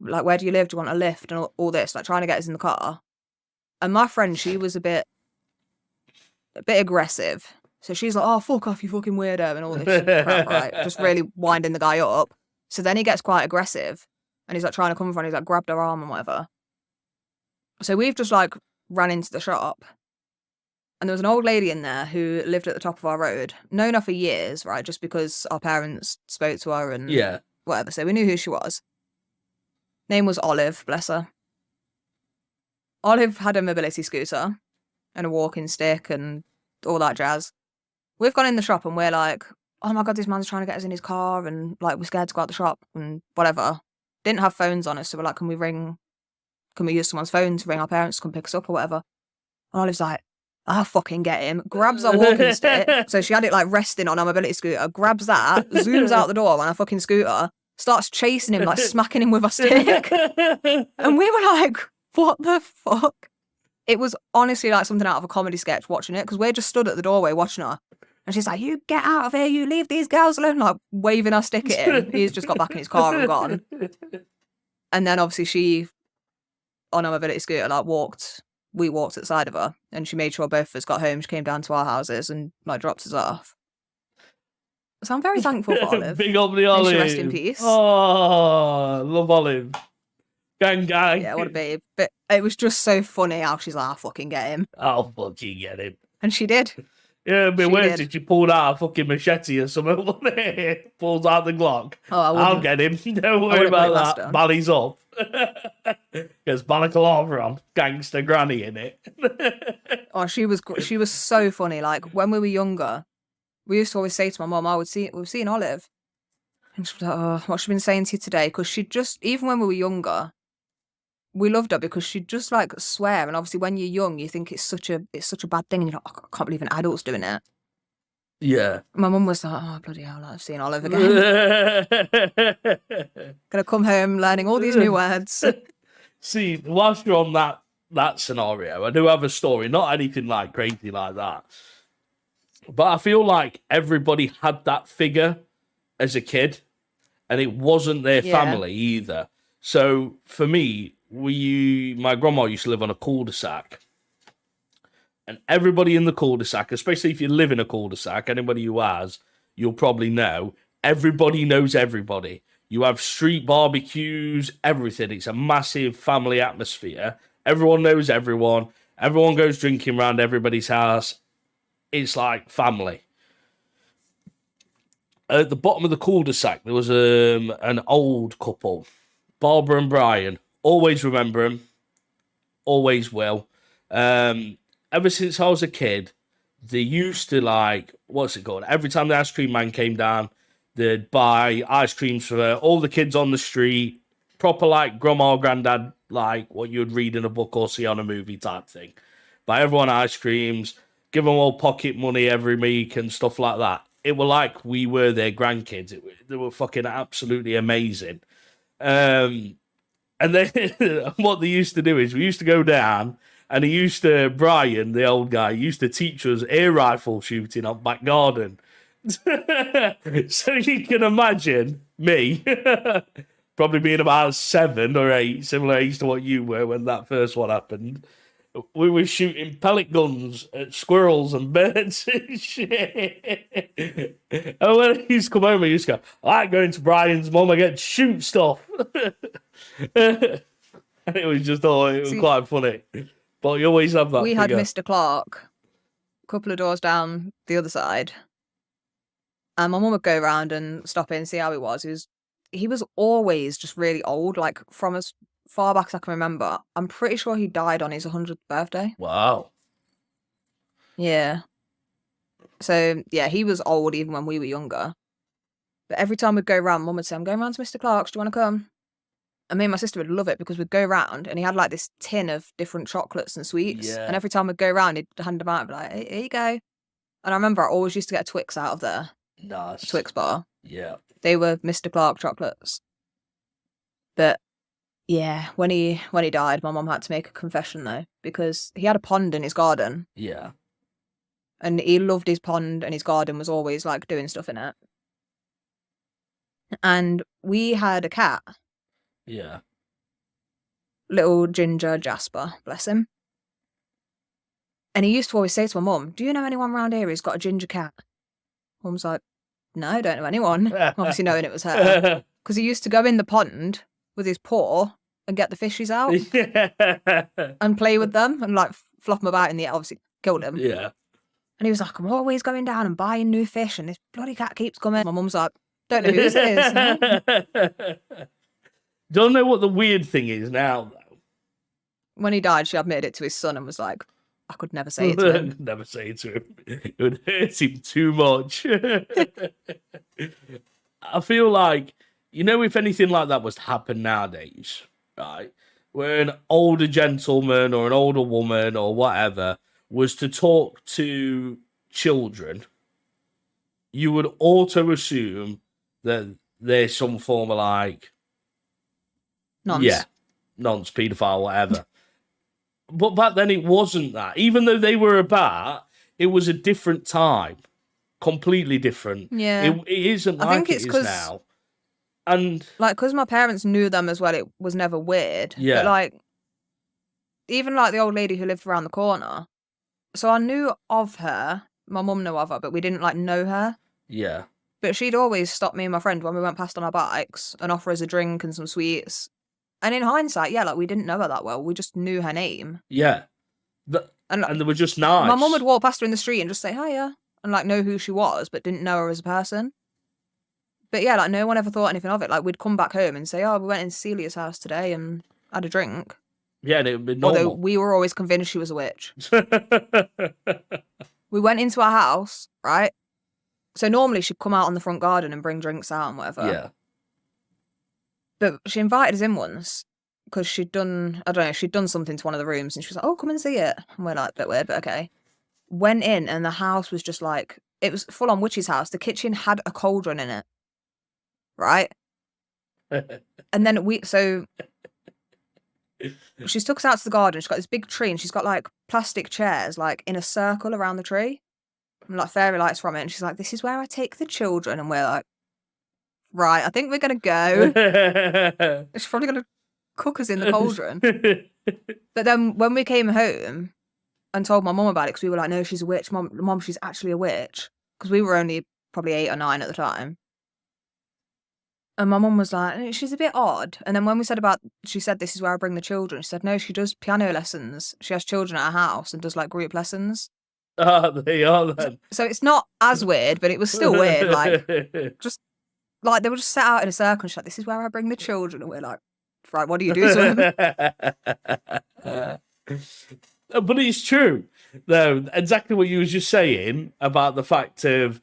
like, "Where do you live? Do you want a lift?" And all this, like trying to get us in the car. And my friend, she was a bit aggressive. So she's like, "Oh, fuck off, you fucking weirdo," and all this crap, right? Just really winding the guy up. So then he gets quite aggressive and he's like trying to come in front. He's like grabbed her arm and whatever. So we've just like ran into the shop and there was an old lady in there who lived at the top of our road, known her for years, right? Just because our parents spoke to her and whatever. So we knew who she was. Name was Olive, bless her. Olive had a mobility scooter and a walking stick and all that jazz. We've gone in the shop and we're like, "Oh my God, this man's trying to get us in his car," and like we're scared to go out the shop and whatever. Didn't have phones on us, so we're like, can we use someone's phone to ring our parents to come pick us up or whatever? And Olive's like, "I'll fucking get him," grabs our walking stick. So she had it like resting on our mobility scooter, grabs that, zooms out the door on our fucking scooter, starts chasing him, like smacking him with a stick. And we were like, what the fuck? It was honestly like something out of a comedy sketch watching it, because we're just stood at the doorway watching her. And she's like, "You get out of here, you leave these girls alone," like waving her stick at him. He's just got back in his car and gone. And then obviously she, on her mobility scooter, like we walked at the side of her and she made sure both of us got home. She came down to our houses and like dropped us off. So I'm very thankful for Olive. Big up the May Olive. she rest in peace. Oh, love Olive. Gang. Yeah, what a babe. But it was just so funny how she's like, I'll fucking get him. I'll fucking get him. And she did. Yeah, it'd be She worse did. if she pulled out a fucking machete or something, wouldn't it? Pulls out the Glock. Oh, I I'll wouldn't. get him. Don't worry wouldn't put it about past that. her. Bally's up. Gets balaclava on. Gangster granny in it. Oh, she was so funny. Like when we were younger, we used to always say to my mum, we were seeing Olive. And she was like, oh, what's she been saying to you today? Because she just, even when we were younger, we loved her because she'd just like swear. And obviously when you're young, you think it's such a bad thing. And you're like, oh, I can't believe an adult's doing it. Yeah. My mum was like, oh, bloody hell, I've seen Olive again. Gonna come home learning all these new words. See, whilst you're on that scenario, I do have a story, not anything like crazy like that. But I feel like everybody had that figure as a kid, and it wasn't their family either. So for me, my grandma used to live on a cul-de-sac. And everybody in the cul-de-sac, especially if you live in a cul-de-sac, anybody who has, you'll probably know, everybody knows everybody. You have street barbecues, everything. It's a massive family atmosphere. Everyone knows everyone. Everyone goes drinking around everybody's house. It's like family. At the bottom of the cul-de-sac, there was an old couple, Barbara and Brian. Always remember them. Always will. Ever since I was a kid, they used to like, what's it called? Every time the ice cream man came down, they'd buy ice creams for all the kids on the street. Proper like grandma, granddad, like what you'd read in a book or see on a movie type thing. Buy everyone ice creams, give them all pocket money every week and stuff like that. It were like we were their grandkids. They were fucking absolutely amazing. And then what they used to do is we used to go down and Brian, the old guy, used to teach us air rifle shooting on back garden. So you can imagine me, probably being about 7 or 8, similar age to what you were when that first one happened. We were shooting pellet guns at squirrels and birds and shit. And when he used to come home, he used to go, I like going to Brian's mum, I get to shoot stuff. And it was just quite funny. But you always have that. We had Mr. Clark a couple of doors down the other side. And my mum would go around and stop in and see how he was. He was always just really old, like from as far back as I can remember. I'm pretty sure he died on his 100th birthday. Wow. Yeah. So, yeah, he was old even when we were younger. But every time we'd go round, Mum would say, I'm going round to Mr. Clark's, do you want to come? And me and my sister would love it because we'd go round and he had like this tin of different chocolates and sweets. Yeah. And every time we'd go round, he'd hand them out and be like, here you go. And I remember I always used to get a Twix out of there. Nice. A Twix bar. Yeah. They were Mr. Clark chocolates. But yeah, when he died, my mum had to make a confession though, because he had a pond in his garden. Yeah. And he loved his pond and his garden was always like doing stuff in it. And we had a cat. Yeah. Little ginger Jasper, bless him. And he used to always say to my mum, do you know anyone around here who's got a ginger cat? Mum's like, no, I don't know anyone. Obviously knowing it was her. Because he used to go in the pond with his paw and get the fishies out and play with them and like flop them about in the air. Obviously killed them. Yeah. And he was like, I'm always going down and buying new fish and this bloody cat keeps coming. My mum's like, don't know who this is. Don't know what the weird thing is now, though. When he died, she admitted it to his son and was like, I could never say it to him. Never say it to him. It would hurt him too much. I feel like, if anything like that was to happen nowadays, right, where an older gentleman or an older woman or whatever was to talk to children, you would auto assume that there's some form of like, Nonce. Yeah, nonce, paedophile, whatever. But back then it wasn't that. Even though they were about, it was a different time. Completely different. Yeah. It isn't like think it's it is now. And like, because my parents knew them as well, it was never weird. Yeah. But like, even like the old lady who lived around the corner. So I knew of her. My mum knew of her, but we didn't like know her. yeah. But she'd always stop me and my friend when we went past on our bikes and offer us a drink and some sweets. And in hindsight, yeah, like we didn't know her that well. We just knew her name. Yeah. And they were just nice. my mum would walk past her in the street and just say hiya and like know who she was, but didn't know her as a person. But yeah, like no one ever thought anything of it. Like we'd come back home and say, oh, we went into Celia's house today and had a drink. Yeah, and it would be normal. Although we were always convinced she was a witch. We went into her house, right? So normally she'd come out on the front garden and bring drinks out and whatever. Yeah. But she invited us in once because she'd done something to one of the rooms and she was like, oh, come and see it. And we're like, a bit weird, but okay. Went in and the house was just like, it was full on witch's house. The kitchen had a cauldron in it. Right? And then she's took us out to the garden. She's got this big tree and she's got like plastic chairs like in a circle around the tree. And like fairy lights from it. And she's like, this is where I take the children. And we're like, right, I think we're going to go. She's probably going to cook us in the cauldron. But then when we came home and told my mum about it, because we were like, no, she's a witch. Mom, she's actually a witch. Because we were only probably 8 or 9 at the time. And my mum was like, she's a bit odd. And then when we said she said, this is where I bring the children. She said, no, she does piano lessons. She has children at her house and does like group lessons. Oh, they are then. So it's not as weird, but it was still weird. Like, just like they were just set out in a circle and she's like, this is where I bring the children. And we're like, right, what do you do to them? But it's true, though, exactly what you was just saying about the fact of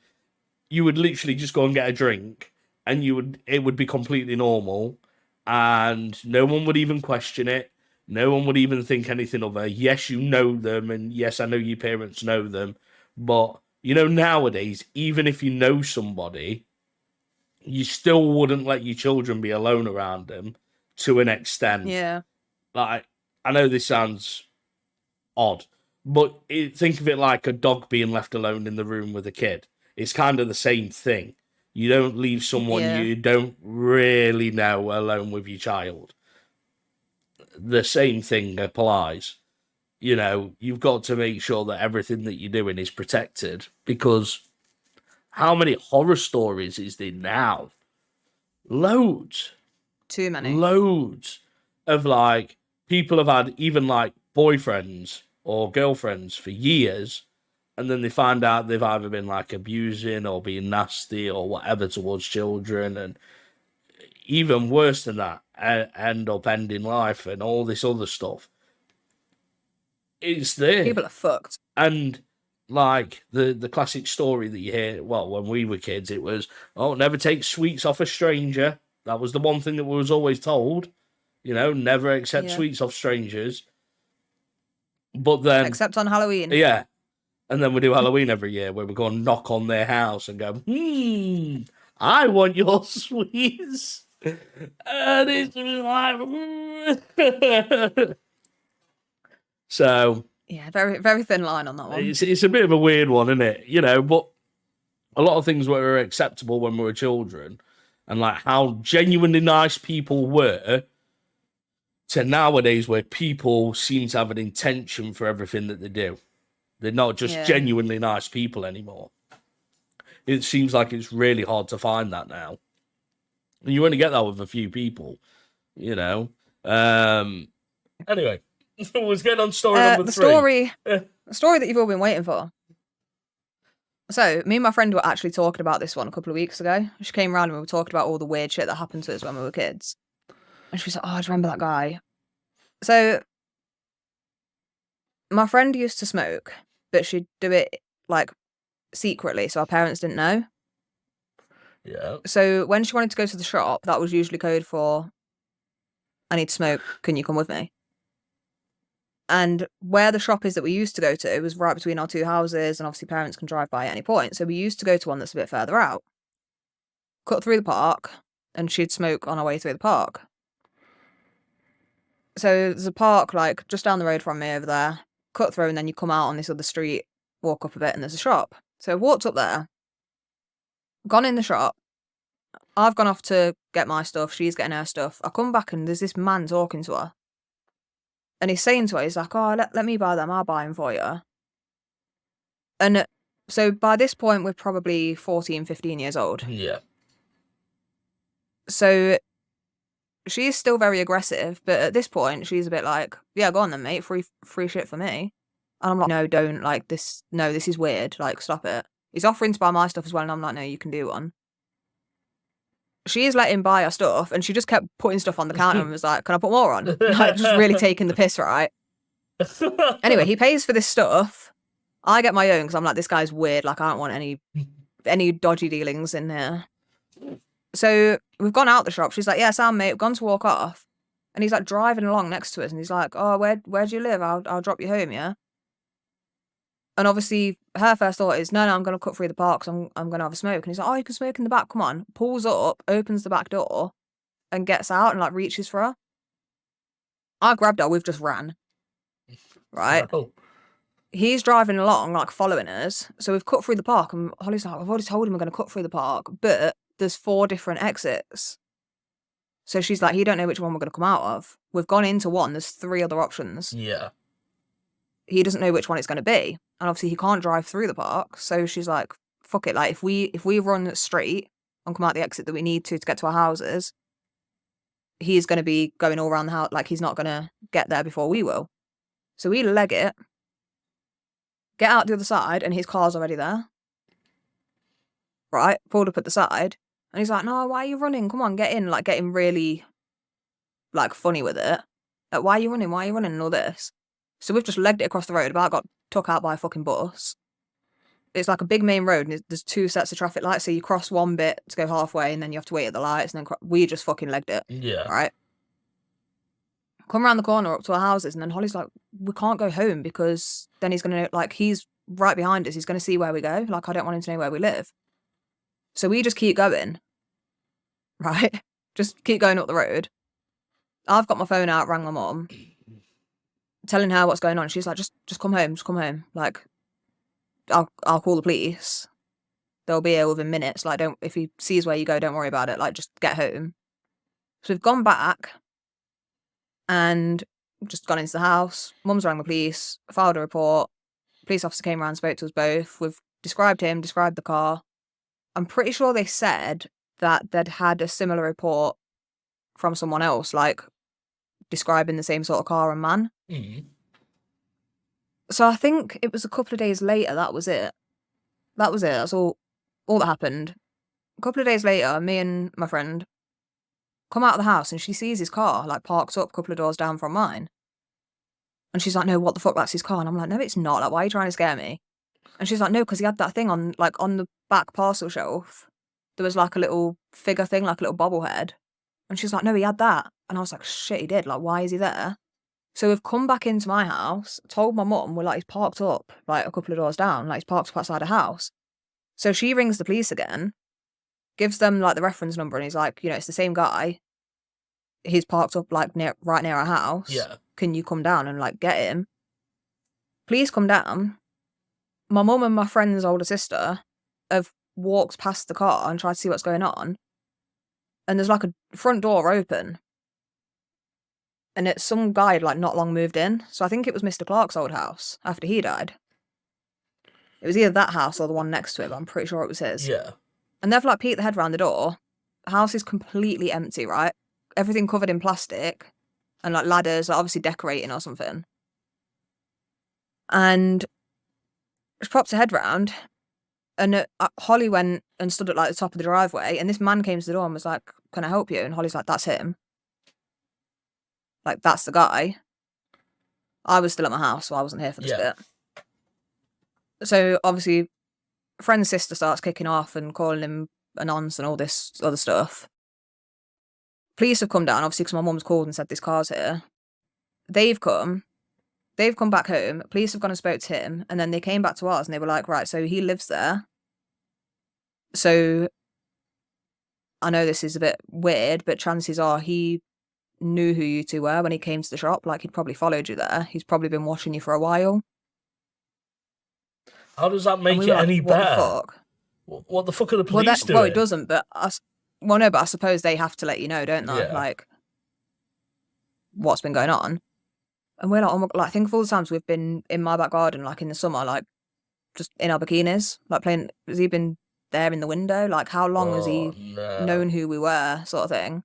you would literally just go and get a drink and it would be completely normal and no one would even question it. No one would even think anything of her. Yes, you know them, and yes, I know your parents know them. But, nowadays, even if you know somebody, you still wouldn't let your children be alone around them to an extent. Yeah. Like, I know this sounds odd, but think of it like a dog being left alone in the room with a kid. It's kind of the same thing. You don't leave someone you don't really know alone with your child. The same thing applies. You've got to make sure that everything that you're doing is protected, because how many horror stories is there now? Loads. Too many. Loads of like people have had even like boyfriends or girlfriends for years, and then they find out they've either been like abusing or being nasty or whatever towards children, and even worse than that, end up ending life and all this other stuff. It's there. People are fucked. And like the classic story that you hear, well, when we were kids, it was, never take sweets off a stranger. That was the one thing that we was always told. Never accept sweets off strangers. But then... Except on Halloween. Yeah. And then we do Halloween every year where we go and knock on their house and go, I want your sweets. And it's like... So... Yeah, very, very thin line on that one. It's a bit of a weird one, isn't it? But a lot of things were acceptable when we were children, and like how genuinely nice people were, to nowadays where people seem to have an intention for everything that they do. They're not just genuinely nice people anymore. It seems like it's really hard to find that now. And you only get that with a few people, Anyway, let's get on story number 3. The story that you've all been waiting for. So, me and my friend were actually talking about this one a couple of weeks ago. She came around and we were talking about all the weird shit that happened to us when we were kids. And she was like, oh, I remember that guy. So, my friend used to smoke, but she'd do it, like, secretly, so our parents didn't know. Yeah. So, when she wanted to go to the shop, that was usually code for, I need to smoke, can you come with me? And where the shop is that we used to go to was right between our 2 houses, and obviously parents can drive by at any point. So we used to go to one that's a bit further out. Cut through the park, and she'd smoke on our way through the park. So there's a park, like, just down the road from me over there. Cut through, and then you come out on this other street, walk up a bit, and there's a shop. So I walked up there, gone in the shop. I've gone off to get my stuff. She's getting her stuff. I come back, and there's this man talking to her. And he's saying to her, he's like, oh, let me buy them, I'll buy them for you. And So by this point, we're probably 14, 15 years old. Yeah. So she is still very aggressive, but at this point, she's a bit like, yeah, go on then, mate. Free shit for me. And I'm like, no, don't. Like, this, no, this is weird. Like, stop it. He's offering to buy my stuff as well, and I'm like, no, you can do one. She is letting him buy her stuff, and she just kept putting stuff on the counter and was like, can I put more on? Like, just really taking the piss, right? Anyway, he pays for this stuff. I get my own because I'm like, this guy's weird. Like, I don't want any dodgy dealings in here. So we've gone out the shop. She's like, yeah, Sam, mate, we've gone to walk off. And he's like driving along next to us, and he's like, oh, where do you live? I'll drop you home, yeah? And obviously, her first thought is, no, I'm going to cut through the park, 'cause I'm going to have a smoke. And he's like, oh, you can smoke in the back, come on. Pulls up, opens the back door, and gets out and, like, reaches for her. I grabbed her, we've just ran. Right? Oh. He's driving along, like, following us. So we've cut through the park, and Holly's like, I've already told him we're going to cut through the park, but there's 4 different exits. So she's like, you don't know which one we're going to come out of. We've gone into one, there's 3 other options. Yeah. He doesn't know which one it's going to be. And obviously he can't drive through the park. So she's like, fuck it. Like, if we run straight and come out the exit that we need to get to our houses, he's going to be going all around the house. Like, he's not going to get there before we will. So we leg it, get out the other side, and his car's already there. Right? Pulled up at the side. And he's like, no, why are you running? Come on, get in. Like, getting really, like, funny with it. Like, why are you running? Why are you running? And all this. So we've just legged it across the road, about got took out by a fucking bus. It's like a big main road, and there's 2 sets of traffic lights, so you cross one bit to go halfway, and then you have to wait at the lights, and then we just fucking legged it. Yeah. Right? Come around the corner up to our houses, and then Holly's like, we can't go home, because then he's going to, like, he's right behind us, he's going to see where we go. Like, I don't want him to know where we live. So we just keep going. Right? Just keep going up the road. I've got my phone out, rang my mum, telling her what's going on. She's like, just come home. Like, I'll call the police. They'll be here within minutes. Like, if he sees where you go, don't worry about it. Like, just get home. So we've gone back and just gone into the house. Mum's rang the police, filed a report. Police officer came around, spoke to us both. We've described him, described the car. I'm pretty sure they said that they'd had a similar report from someone else, like, describing the same sort of car and man. Mm. So I think it was a couple of days later, that was it. That's all that happened. A couple of days later, me and my friend come out of the house, and she sees his car, like, parked up a couple of doors down from mine. And she's like, no, what the fuck, that's his car. And I'm like, no, it's not. Like, why are you trying to scare me? And she's like, no, because he had that thing on the back parcel shelf. There was, like, a little figure thing, like a little bobblehead. And she's like, no, he had that. And I was like, shit, he did. Like, why is he there? So we've come back into my house, told my mum, we're like, he's parked up, like, a couple of doors down. Like, he's parked up outside a house. So she rings the police again, gives them, like, the reference number, and he's like, you know, it's the same guy. He's parked up, like, right near our house. Yeah. Can you come down and, like, get him? Police come down. My mum and my friend's older sister have walked past the car and tried to see what's going on. And there's, like, a front door open. And it's some guy had, like, not long moved in. So I think it was Mr. Clark's old house after he died. It was either that house or the one next to it, but I'm pretty sure it was his. Yeah. And they've, like, peeked the head round the door. The house is completely empty, right? Everything covered in plastic. And, like, ladders, like, obviously decorating or something. And she pops her head round. And Holly went and stood at, like, the top of the driveway. And this man came to the door and was like, can I help you? And Holly's like, that's him. Like, that's the guy. I was still at my house, so I wasn't here for this bit. So, obviously, friend's sister starts kicking off and calling him a nonce and all this other stuff. Police have come down, obviously, because my mum's called and said this car's here. They've come back home. Police have gone and spoke to him, and then they came back to ours, and they were like, right, so he lives there. So, I know this is a bit weird, but chances are he knew who you two were when he came to the shop. Like, he'd probably followed you there. He's probably been watching you for a while. How does that make it any better? What the fuck? What the fuck are the police doing? Well, it doesn't, but but I suppose they have to let you know, don't they? Yeah. Like, what's been going on. And we're like, oh my, like, think of all the times we've been in my back garden, like, in the summer, like, just in our bikinis, like playing. Has he been there in the window? Like, how long has he known who we were, sort of thing?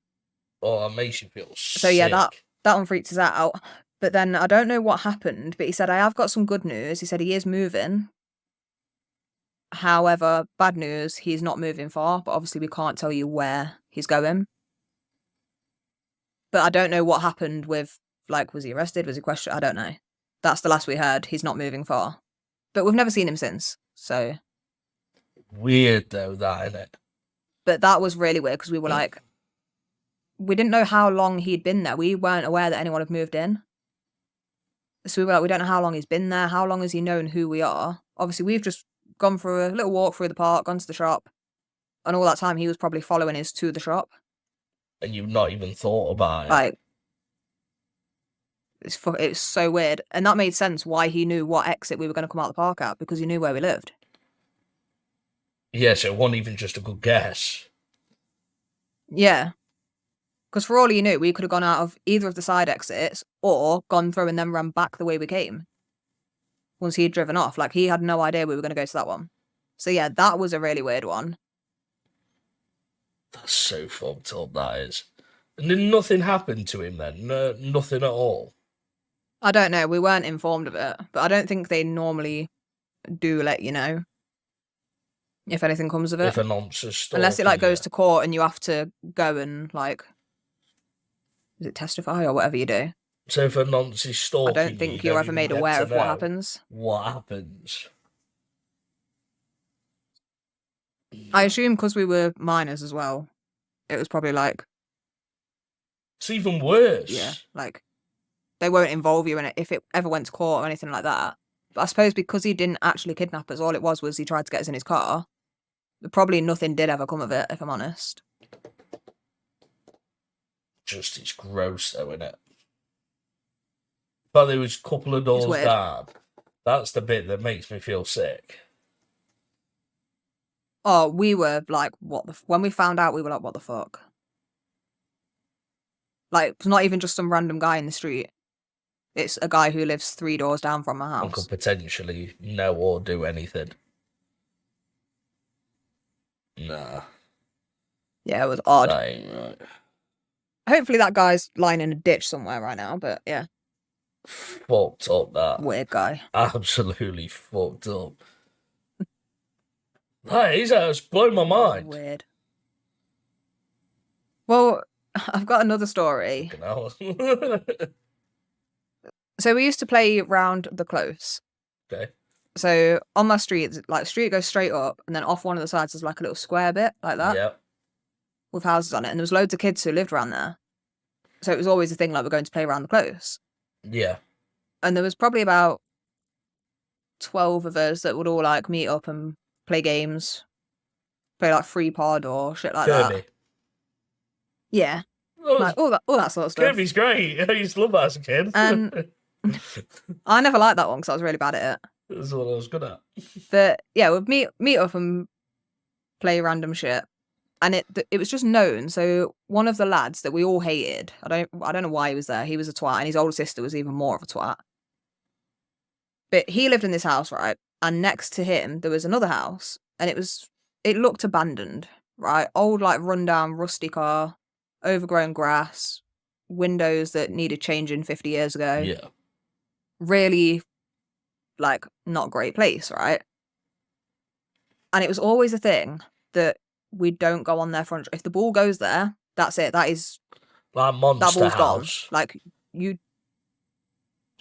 Oh, that makes you feel sick. So yeah, that one freaks us out. But then I don't know what happened, but he said, I have got some good news. He said he is moving. However, bad news, he's not moving far, but obviously we can't tell you where he's going. But I don't know what happened with, like, was he arrested? Was he questioned? I don't know. That's the last we heard. He's not moving far. But we've never seen him since, so. Weird, though, that, innit? But that was really weird, because we were like, we didn't know how long he'd been there. We weren't aware that anyone had moved in. So we were like, we don't know how long he's been there. How long has he known who we are? Obviously, we've just gone for a little walk through the park, gone to the shop. And all that time, he was probably following us to the shop. And you've not even thought about it. Like, it's so weird. And that made sense why he knew what exit we were going to come out of the park at, because he knew where we lived. Yeah, so it wasn't even just a good guess. Yeah. Because for all he knew, we could have gone out of either of the side exits or gone through and then ran back the way we came. Once he'd driven off. Like, he had no idea we were going to go to that one. So yeah, that was a really weird one. That's so fucked up, that is. And then nothing happened to him then? No, nothing at all? I don't know. We weren't informed of it. But I don't think they normally do let you know if anything comes of it. If a nonsense stalking, unless it, like, goes to court and you have to go and, like, is it testify or whatever you do? So if a nonce is stalking, I don't think you're ever made aware of what happens. What happens? I assume because we were minors as well, it was probably like... It's even worse. Yeah, like, they won't involve you in it if it ever went to court or anything like that. But I suppose because he didn't actually kidnap us, all it was he tried to get us in his car. Probably nothing did ever come of it, if I'm honest. Just, it's gross though, isn't it? But there was a couple of doors down. That's the bit that makes me feel sick. Oh, we were like, what the... When we found out, we were like, what the fuck? Like, it's not even just some random guy in the street. It's a guy who lives 3 doors down from my house. And could potentially know or do anything. Nah. Yeah, it was odd. That ain't right. Hopefully that guy's lying in a ditch somewhere right now, but yeah. Fucked up, that. Weird guy. Absolutely fucked up. That is, it's blown my mind. Weird. Well, I've got another story. So we used to play round the close. Okay. So on my street, like, street goes straight up, and then off one of the sides there's like a little square bit like that. Yep. With houses on it, and there was loads of kids who lived around there. So it was always a thing, like, we're going to play around the close. Yeah. And there was probably about 12 of us that would all, like, meet up and play games. Play, like, free pod or shit like Kirby. that. Yeah. Like, all that sort of stuff. Kirby's great. I used to love that as a kid. And I never liked that one because I was really bad at it. That's what I was good at. But yeah, we'd meet up and play random shit. And it was just known. So one of the lads that we all hated, I don't know why he was there. He was a twat, and his older sister was even more of a twat. But he lived in this house, right? And next to him there was another house, and it looked abandoned, right? Old, like, rundown, rusty car, overgrown grass, windows that needed changing 50 years ago. Yeah. Really, like, not great place, right? And it was always a thing that we don't go on their front. If the ball goes there, that's it. That is, like Monster that ball's House. gone. Like,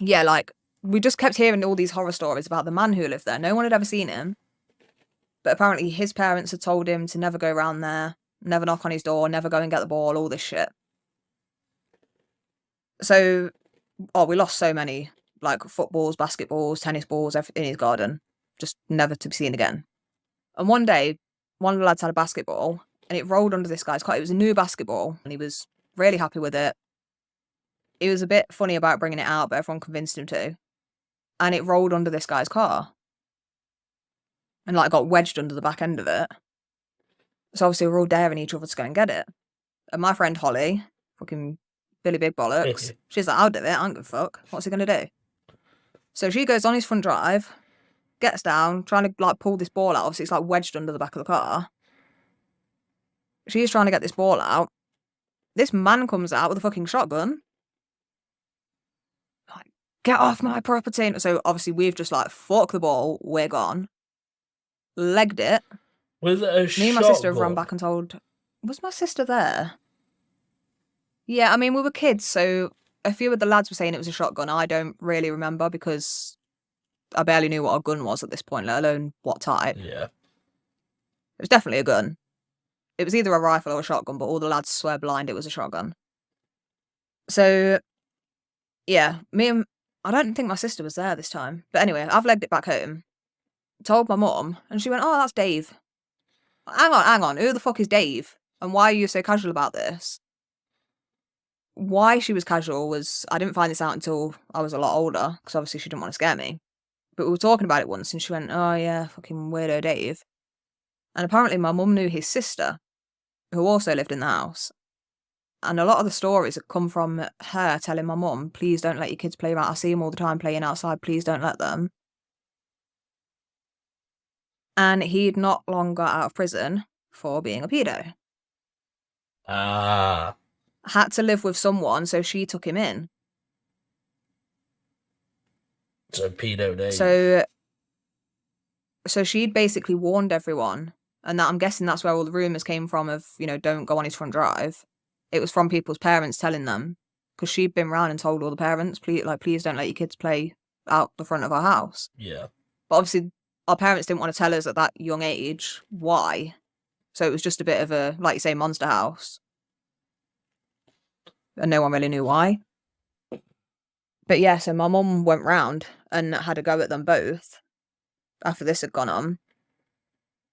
yeah, like, we just kept hearing all these horror stories about the man who lived there. No one had ever seen him. But apparently his parents had told him to never go around there, never knock on his door, never go and get the ball, all this shit. So, we lost so many, like, footballs, basketballs, tennis balls, in his garden. Just never to be seen again. And one day, one of the lads had a basketball, and it rolled under this guy's car. It was a new basketball, and he was really happy with it. He was a bit funny about bringing it out, but everyone convinced him to. And it rolled under this guy's car. And, like, got wedged under the back end of it. So obviously we're all daring each other to go and get it. And my friend Holly, fucking Billy Big Bollocks, she's like, I'll do it, I don't give a fuck. What's he going to do? So she goes on his front drive, gets down, trying to like pull this ball out. Obviously, it's like wedged under the back of the car. She's trying to get this ball out. This man comes out with a fucking shotgun. Like, get off my property. So obviously we've just like, fuck the ball, we're gone. Legged it. Was it a shotgun? Me and my sister have run back and told... Was my sister there? Yeah, I mean, we were kids, so a few of the lads were saying it was a shotgun. I don't really remember because I barely knew what a gun was at this point, let alone what type. Yeah. It was definitely a gun. It was either a rifle or a shotgun, but all the lads swear blind it was a shotgun. So, yeah, I don't think my sister was there this time. But anyway, I've legged it back home, told my mum, and she went, oh, that's Dave. Hang on, who the fuck is Dave? And why are you so casual about this? Why she was casual was, I didn't find this out until I was a lot older, because obviously she didn't want to scare me. But we were talking about it once, and she went, oh yeah, fucking weirdo Dave. And apparently my mum knew his sister, who also lived in the house. And a lot of the stories have come from her telling my mum, please don't let your kids play around. I see them all the time playing outside, please don't let them. And he'd not long got out of prison for being a pedo. Ah. Had to live with someone, so she took him in. So pedo Dave. So she'd basically warned everyone, and that I'm guessing that's where all the rumours came from of, you know, don't go on his front drive. It was from people's parents telling them, because she'd been round and told all the parents, please don't let your kids play out the front of our house. Yeah. But obviously, our parents didn't want to tell us at that young age why. So it was just a bit of a, like you say, monster house. And no one really knew why. But yeah, so my mum went round and had a go at them both after this had gone on.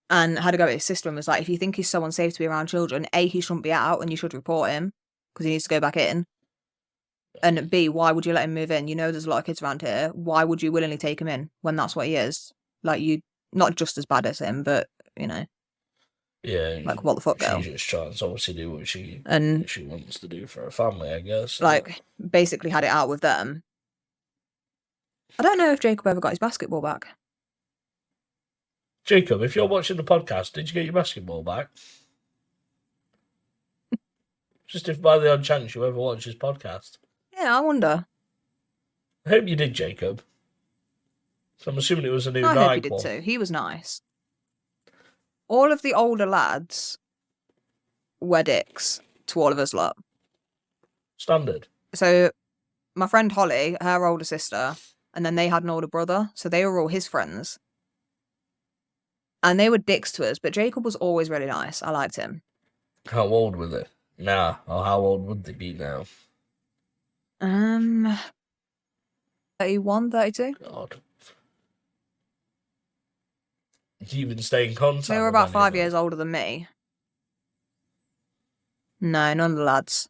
And had a go at his sister and was like, if you think he's so unsafe to be around children, A, he shouldn't be out and you should report him because he needs to go back in. And B, why would you let him move in? You know there's a lot of kids around here. Why would you willingly take him in when that's what he is? Like, you, not just as bad as him, but, you know. Yeah. Like, what the fuck, girl? She's just trying to obviously do what she wants to do for her family, I guess. Like, basically had it out with them. I don't know if Jacob ever got his basketball back. Jacob, if you're watching the podcast, did you get your basketball back? Just if by the odd chance you ever watch this podcast. Yeah, I wonder. I hope you did, Jacob. So I'm assuming it was a new I hope he did one. too. He was nice. All of the older lads were dicks to all of us lot. Standard. So my friend Holly, her older sister, and then they had an older brother, so they were all his friends. And they were dicks to us, but Jacob was always really nice. I liked him. How old were they? Nah, or how old would they be now? 31, 32. God. Do you even stay in contact? They were about 5 years older than me. No, none of the lads.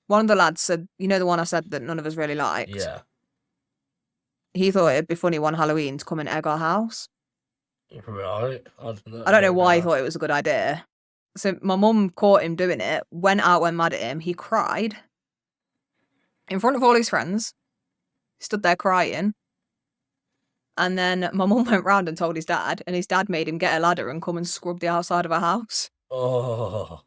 One of the lads said, you know the one I said that none of us really liked? Yeah. He thought it'd be funny one Halloween to come and egg our house. Right. I don't know why he thought it was a good idea. So my mum caught him doing it, went out, went mad at him. He cried in front of all his friends. He stood there crying. And then my mum went round and told his dad, and his dad made him get a ladder and come and scrub the outside of our house. Oh.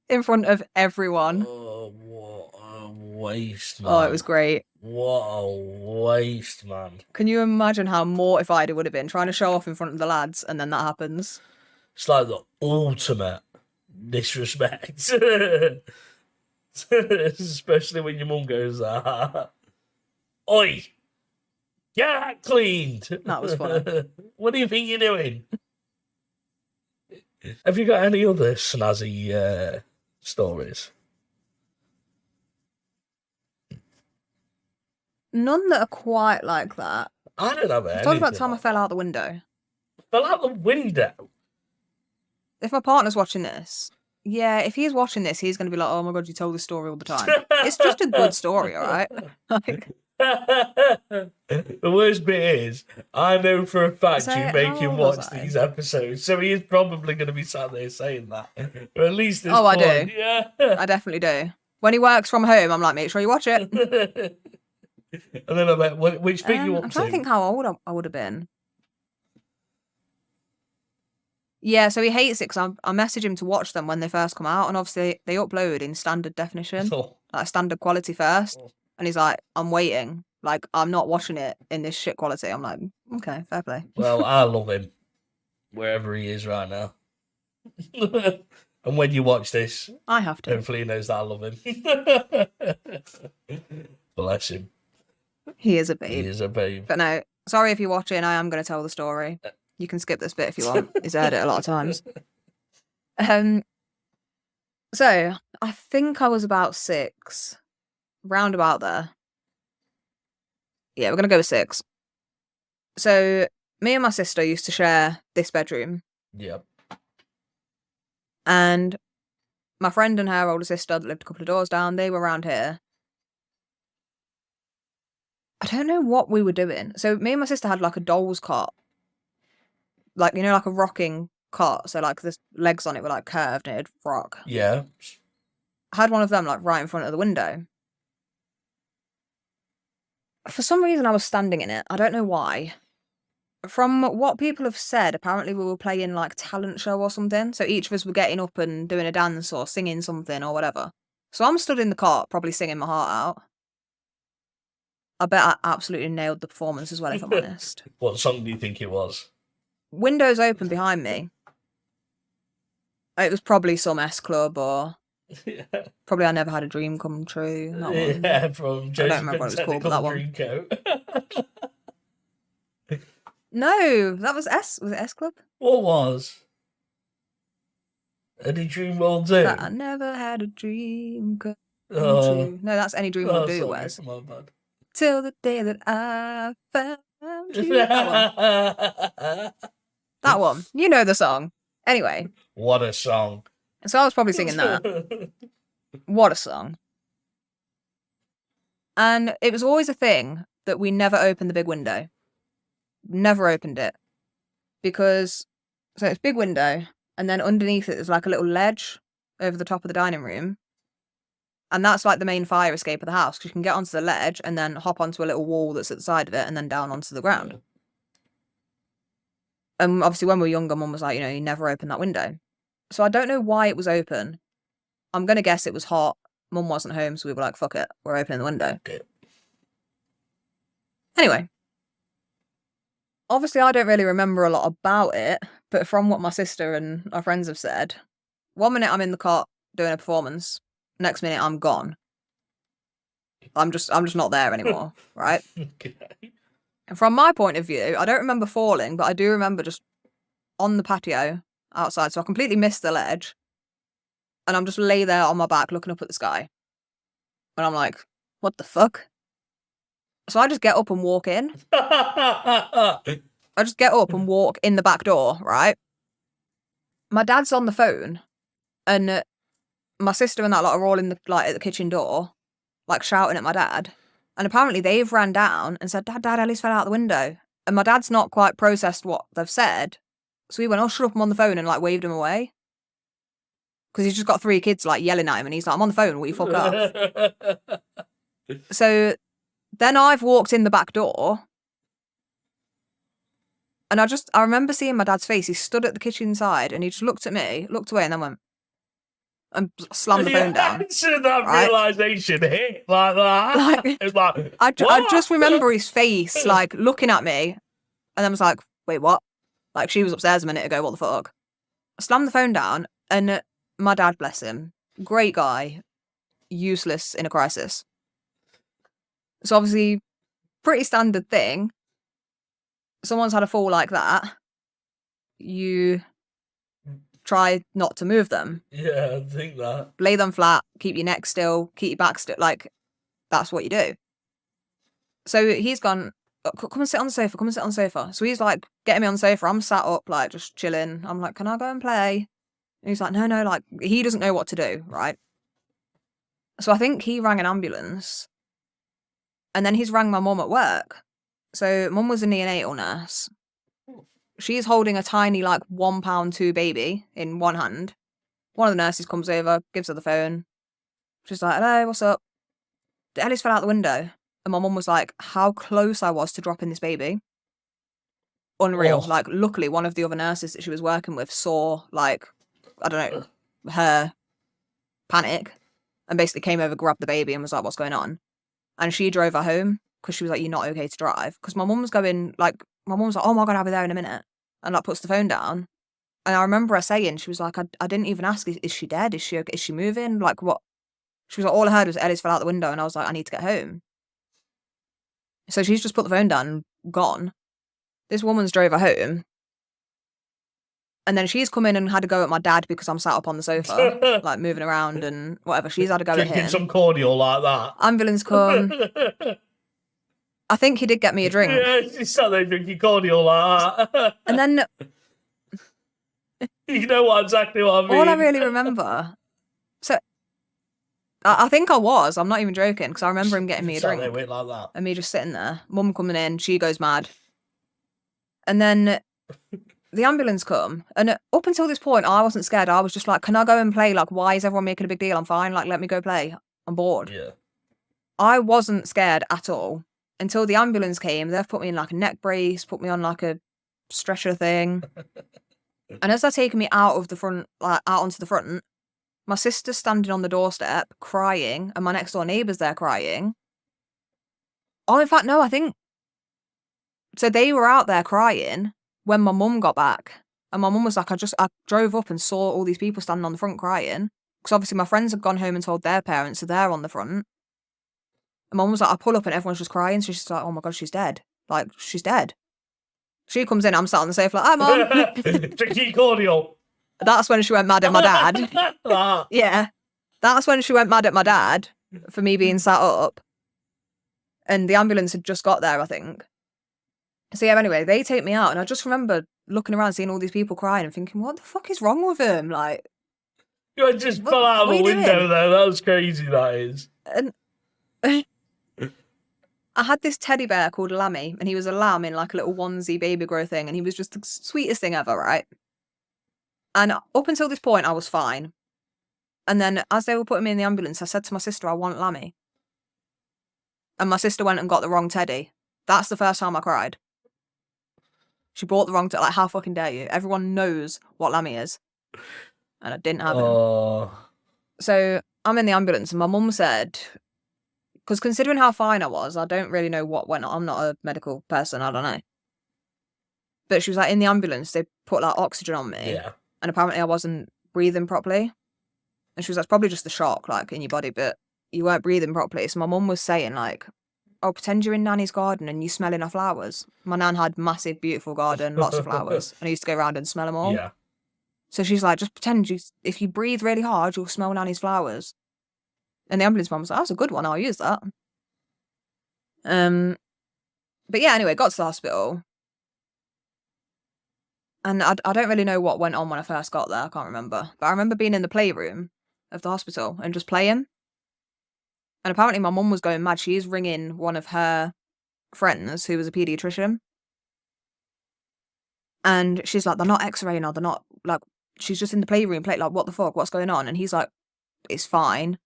In front of everyone. Oh, what a waste, man. Oh, it was great. What a waste, man. Can you imagine how mortified it would have been trying to show off in front of the lads, and then that happens? It's like the ultimate disrespect. Especially when your mum goes, oi, get that cleaned. That was funny. What do you think you're doing? Have you got any other snazzy stories? None that are quite like that. I don't have any. Talk about the time I fell out the window. Fell out the window? If my partner's watching this, yeah, if he's watching this, he's going to be like, oh my God, you told this story all the time. It's just a good story, all right? Like, the worst bit is, I know for a fact So, you make how him old watch was I? these episodes, so he is probably going to be sat there saying that. Or at least this Oh, I point. do. Yeah. I definitely do. When he works from home, I'm like, make sure you watch it. And then I went, which bit you up I'm to? trying to think how old I would have been. Yeah, so he hates it because I message him to watch them when they first come out, and obviously they upload in standard definition, Oh. like standard quality first. And he's like, I'm waiting. Like, I'm not watching it in this shit quality. I'm like, okay, fair play. Well, I love him wherever he is right now. And when you watch this, I have to. hopefully he knows that I love him. Bless him. He is a babe. He is a babe. But no, sorry if you're watching. I am going to tell the story. You can skip this bit if you want. He's heard it a lot of times. So I think I was about 6, round about there. Yeah, we're going to go with 6. So me and my sister used to share this bedroom. Yep. And my friend and her older sister that lived a couple of doors down, they were around here. I don't know what we were doing. So me and my sister had like a doll's cot. Like, you know, like a rocking cot. So like the legs on it were like curved and it'd rock. Yeah. I had one of them like right in front of the window. For some reason I was standing in it. I don't know why. From what people have said, apparently we were playing like talent show or something. So each of us were getting up and doing a dance or singing something or whatever. So I'm stood in the cot, probably singing my heart out. I bet I absolutely nailed the performance as well, if I'm honest. What song do you think it was? Windows open behind me. It was probably some S Club or probably I Never Had a Dream Come True. That one. Yeah, from Joseph I don't remember what it was called, but that one. Dreamcoat. No, that was S. Was it S Club? What was? Any Dream Will Do? That I never had a dream come true. No, that's Any Dream Will Do, Wes. My bad. Till the day that I found you. That one. That one. You know the song. Anyway. What a song. So I was probably singing that. What a song. And it was always a thing that we never opened the big window. Never opened it. Because, so it's big window, and then underneath it there's like a little ledge over the top of the dining room. And that's like the main fire escape of the house, because you can get onto the ledge and then hop onto a little wall that's at the side of it and then down onto the ground. And obviously when we were younger, Mum was like, you know, you never open that window. So I don't know why it was open. I'm going to guess it was hot. Mum wasn't home, so we were like, fuck it, we're opening the window. Okay. Anyway. Obviously I don't really remember a lot about it, but from what my sister and our friends have said, 1 minute I'm in the cot doing a performance, next minute I'm gone. I'm just not there anymore, right? Okay. And from my point of view, I don't remember falling, but I do remember just on the patio outside, so I completely missed the ledge. And I'm just lay there on my back looking up at the sky. And I'm like, what the fuck? So I just get up and walk in. I just get up and walk in the back door, right? My dad's on the phone, and my sister and that lot are all in the at the kitchen door, like shouting at my dad. And apparently they've ran down and said, Dad, Ellie's fell out the window. And my dad's not quite processed what they've said. So he went, oh, shut up, I'm on the phone, and like waved him away. Because he's just got 3 kids like yelling at him, and he's like, I'm on the phone, will you fuck off? So then I've walked in the back door, and I remember seeing my dad's face. He stood at the kitchen side, and he just looked at me, looked away, and then went, and slammed the phone down. That realization hit like that. Like, it's like, I just remember his face, like, looking at me, and then was like, wait, what? Like, she was upstairs a minute ago, what the fuck? I slammed the phone down, and my dad, bless him, great guy, useless in a crisis. So obviously, pretty standard thing. Someone's had a fall like that. You try not to move them. Yeah, I think that. Lay them flat, keep your neck still, keep your back still. Like, that's what you do. So he's gone, come and sit on the sofa, come and sit on the sofa. So he's like, getting me on the sofa. I'm sat up, like, just chilling. I'm like, can I go and play? And he's like, no, like, he doesn't know what to do, right? So I think he rang an ambulance. And then he's rang my mum at work. So mum was a neonatal nurse. She's holding a tiny, like, 1 pound 2 baby in one hand. One of the nurses comes over, gives her the phone. She's like, hello, what's up? Ellie's fell out the window. And my mum was like, how close I was to dropping this baby. Unreal. Oh. Like, luckily, one of the other nurses that she was working with saw, like, I don't know, her panic and basically came over, grabbed the baby and was like, what's going on? And she drove her home because she was like, you're not okay to drive. Because my mum was going, like, my mum was like, oh my God, I'll be there in a minute. And like puts the phone down. And I remember her saying, she was like, I didn't even ask, is she dead? Is she okay? Is she moving? Like, what? She was like, all I heard was Ellis fell out the window. And I was like, I need to get home. So she's just put the phone down and gone. This woman's drove her home. And then she's come in and had a go at my dad because I'm sat up on the sofa, like moving around and whatever. She's had a go at him. Drinking some cordial like that. Ambulance come. I think he did get me a drink. Yeah, he's sat there drinking cordial like that. And then you know exactly what I mean. all I really remember. So I think I was. I'm not even joking because I remember him getting me a drink. Sat there with like that. And me just sitting there. Mum coming in. She goes mad. And then the ambulance come. And up until this point, I wasn't scared. I was just like, can I go and play? Like, why is everyone making a big deal? I'm fine. Like, let me go play. I'm bored. Yeah. I wasn't scared at all until the ambulance came. They've put me in like a neck brace, put me on like a stretcher thing. And as they're taking me out of the front, like out onto the front, my sister's standing on the doorstep crying, and my next door neighbour's there crying. Oh, in fact, no, I think. So they were out there crying when my mum got back. And my mum was like, I drove up and saw all these people standing on the front crying. Because obviously my friends had gone home and told their parents, so they're on the front. And mum was like, I pull up and everyone's just crying. So she's like, oh my God, she's dead. Like, she's dead. She comes in, I'm sat on the sofa like, hi, Mum. Drinking cordial. That's when she went mad at my dad. Yeah. That's when she went mad at my dad for me being sat up. And the ambulance had just got there, I think. So yeah, anyway, they take me out. And I just remember looking around, seeing all these people crying and thinking, what the fuck is wrong with him? Like, you just fell out of a window there. That was crazy, that is. And I had this teddy bear called Lammy, and he was a lamb in like a little onesie baby grow thing, and he was just the sweetest thing ever, right? And up until this point, I was fine. And then as they were putting me in the ambulance, I said to my sister, I want Lammy. And my sister went and got the wrong teddy. That's the first time I cried. She bought the wrong teddy. Like, how fucking dare you? Everyone knows what Lammy is. And I didn't have him. So I'm in the ambulance, and my mum said, because considering how fine I was, I don't really know what went on. I'm not a medical person, I don't know. But she was like, in the ambulance, they put like oxygen on me. Yeah. And apparently I wasn't breathing properly. And she was like, it's probably just the shock, like, in your body, but you weren't breathing properly. So my mum was saying, like, oh, pretend you're in Nanny's garden and you're smelling her flowers. My nan had massive, beautiful garden, lots of flowers. And I used to go around and smell them all. Yeah. So she's like, just pretend if you breathe really hard, you'll smell Nanny's flowers. And the ambulance mum was like, that's a good one, I'll use that. But yeah, anyway, got to the hospital. And I don't really know what went on when I first got there, I can't remember. But I remember being in the playroom of the hospital and just playing. And apparently my mum was going mad. She's ringing one of her friends who was a paediatrician. And she's like, they're not x-raying her, they're not, like, she's just in the playroom, like, what the fuck, what's going on? And he's like, it's fine.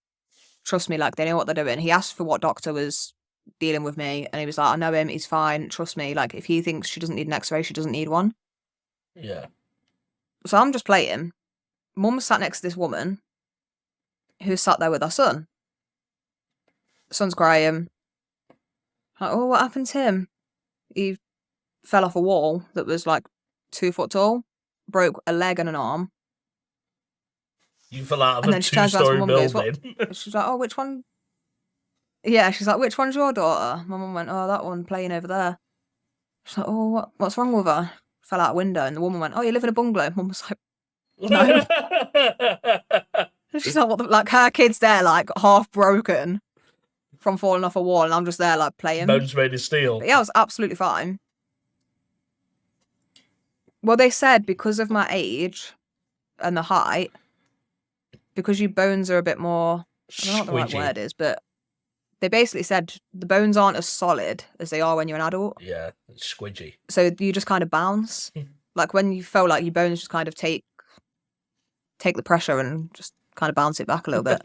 Trust me, like, they know what they're doing. He asked for what doctor was dealing with me, and he was like, I know him, he's fine, trust me. Like, if he thinks she doesn't need an x-ray, she doesn't need one. Yeah. So I'm just playing. Mum sat next to this woman who sat there with her son. The son's crying. Like, oh, what happened to him? He fell off a wall that was like 2 foot tall, broke a leg and an arm. You fell out of and a then she turns around to two-story my mum and building. goes, she's like, oh, which one? Yeah, she's like, which one's your daughter? My mum went, oh, that one playing over there. She's like, oh, what's wrong with her? Fell out a window, and the woman went, oh, you live in a bungalow? Mum was like, no. She's like, what the, like, her kid's there, like, half broken from falling off a wall, and I'm just there, like, playing. Bones made of steel. But yeah, I was absolutely fine. Well, they said because of my age and the height, because your bones are a bit more, I don't know what the right word is, but they basically said the bones aren't as solid as they are when you're an adult. Yeah, it's squidgy. So you just kind of bounce. Like when you feel like your bones just kind of take the pressure and just kind of bounce it back a little bit.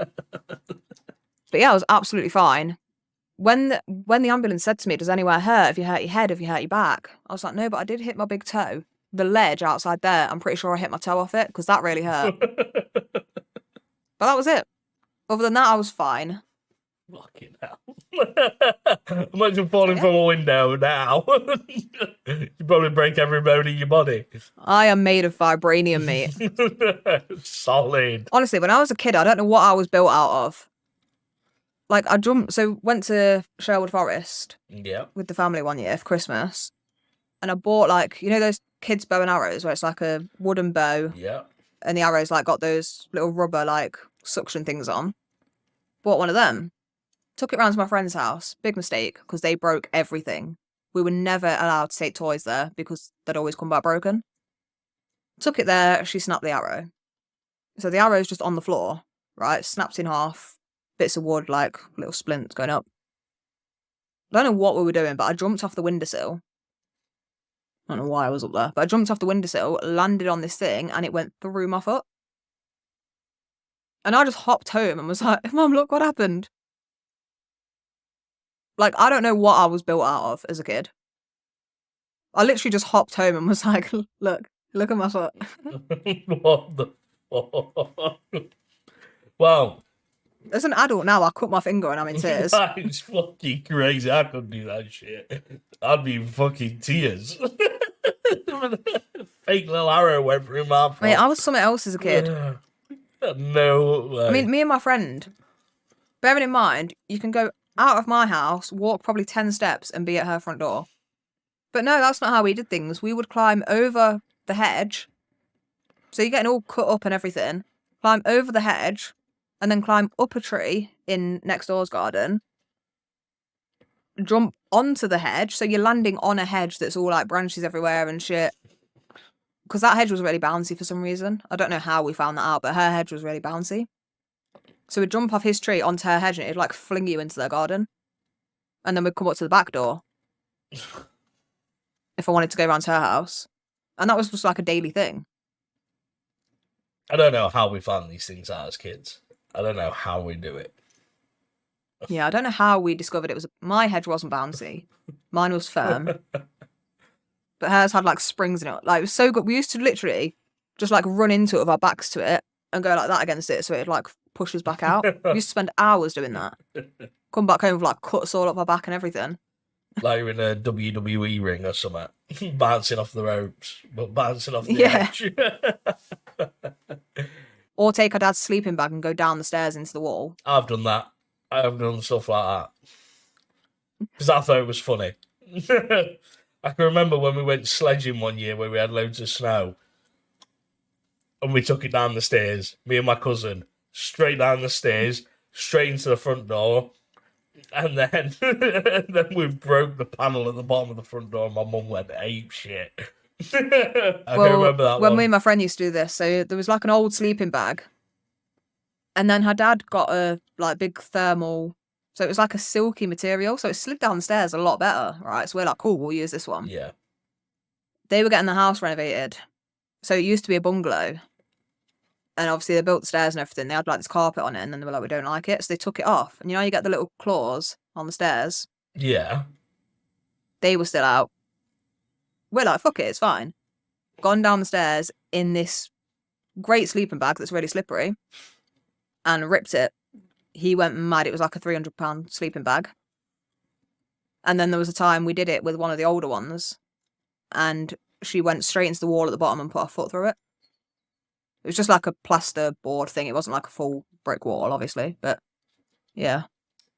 But yeah, I was absolutely fine. when the ambulance said to me, "Does anywhere hurt? Have you hurt your head? Have you hurt your back?" I was like, "No, but I did hit my big toe. The ledge outside there, I'm pretty sure I hit my toe off it because that really hurt." But that was it. Other than that, I was fine. Fucking hell. Imagine falling from a window now. You probably break every bone in your body. I am made of vibranium, mate. Solid. Honestly, when I was a kid, I don't know what I was built out of. Like, went to Sherwood Forest Yeah. with the family one year for Christmas. And I bought, like, you know those kids' bow and arrows where it's like a wooden bow Yeah. and the arrows, like, got those little rubber, like, suction things on. Bought one of them. Took it round to my friend's house. Big mistake, because they broke everything. We were never allowed to take toys there because they'd always come back broken. Took it there, she snapped the arrow. So the arrow's just on the floor, right? Snapped in half. Bits of wood, like little splints going up. I don't know what we were doing, but I jumped off the windowsill. I don't know why I was up there, but I jumped off the windowsill, landed on this thing, and it went through my foot. And I just hopped home and was like, "Mum, look what happened." Like, I don't know what I was built out of as a kid. I literally just hopped home and was like, look at my foot. What the fuck? Well, As an adult now, I cut my finger and I'm in tears. that is fucking crazy. I couldn't do that shit. I'd be in fucking tears. Fake little arrow went through my foot. Mate, I was something else as a kid. No way. I mean, me and my friend, bearing in mind, you can go out of my house, walk probably 10 steps and be at her front door. But no, that's not how we did things. We would climb over the hedge. So you're getting all cut up and everything. Climb over the hedge and then climb up a tree in next door's garden. Jump onto the hedge. So you're landing on a hedge that's all like branches everywhere and shit. Because that hedge was really bouncy for some reason. I don't know how we found that out, but her hedge was really bouncy. So we'd jump off his tree onto her hedge and it'd like fling you into their garden. And then we'd come up to the back door. If I wanted to go around to her house. And that was just like a daily thing. I don't know how we found these things out as kids. I don't know how we do it. Yeah, I don't know how we discovered it was... My hedge wasn't bouncy. Mine was firm. But hers had like springs in it. Like, it was so good. We used to literally just like run into it with our backs to it and go like that against it so it'd like push us back out. We used to spend hours doing that. Come back home with like cuts all up our back and everything. Like you're in a WWE ring or something. Bouncing off the ropes, but bouncing off the edge. Or take our dad's sleeping bag and go down the stairs into the wall. I've done that. I have done stuff like that. Because I thought it was funny. I can remember when we went sledging one year where we had loads of snow. And we took it down the stairs, me and my cousin, straight down the stairs, straight into the front door. And then, we broke the panel at the bottom of the front door and my mum went ape shit. I can remember that when one. me and my friend used to do this, so there was like an old sleeping bag. And then her dad got a like big thermal, so it was like a silky material, so it slid down the stairs a lot better, right? So we're like, cool, we'll use this one. Yeah. They were getting the house renovated. So it used to be a bungalow. And obviously they built the stairs and everything. They had like this carpet on it and then they were like, we don't like it. So they took it off. And you know, you get the little claws on the stairs. Yeah. They were still out. We're like, fuck it, it's fine. Gone down the stairs in this great sleeping bag that's really slippery and ripped it. He went mad. It was like a £300 sleeping bag. And then there was a time we did it with one of the older ones and she went straight into the wall at the bottom and put her foot through it. It was just like a plaster board thing. It wasn't like a full brick wall, obviously, but yeah.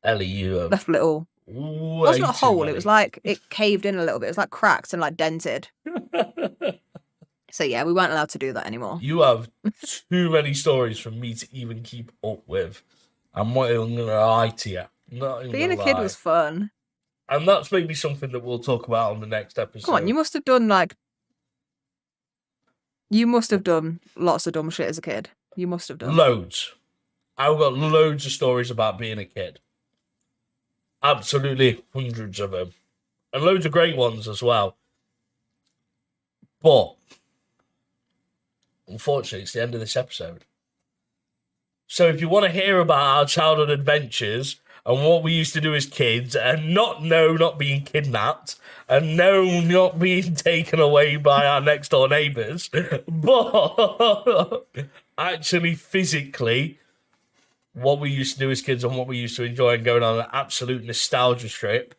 Ellie, you have left a little... It wasn't a hole. It was like it caved in a little bit. It was like cracked and like dented. So yeah, we weren't allowed to do that anymore. You have too many stories for me to even keep up with. I'm not even going to lie to you. Being a kid was fun. And that's maybe something that we'll talk about on the next episode. Come on, you must have done like... You must have done lots of dumb shit as a kid. You must have done. Loads. I've got loads of stories about being a kid. Absolutely hundreds of them. And loads of great ones as well. But, unfortunately, it's the end of this episode. So if you want to hear about our childhood adventures and what we used to do as kids, and not being kidnapped, and no, not being taken away by our next door neighbours, but actually physically what we used to do as kids and what we used to enjoy and going on an absolute nostalgia trip,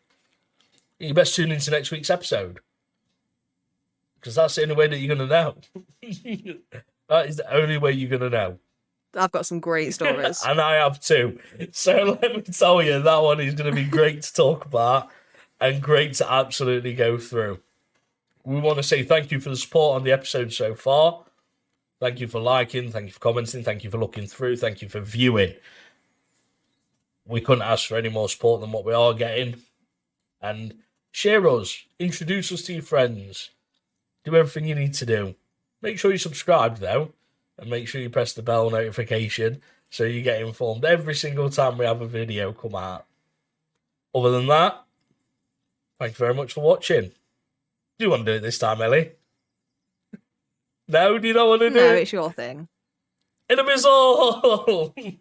you best tune into next week's episode. Because that's the only way that you're going to know. That is the only way you're going to know. I've got some great stories. And I have too. So let me tell you, that one is going to be great to talk about and great to absolutely go through. We want to say thank you for the support on the episode so far. Thank you for liking, thank you for commenting, thank you for looking through, thank you for viewing. We couldn't ask for any more support than what we are getting. And share us, introduce us to your friends, do everything you need to do. Make sure you subscribe though, and make sure you press the bell notification so you get informed every single time we have a video come out. Other than that, thank you very much for watching. Do you want to do it this time, Ellie? No, do you not want to do it? No, it's your thing. In a bizzle!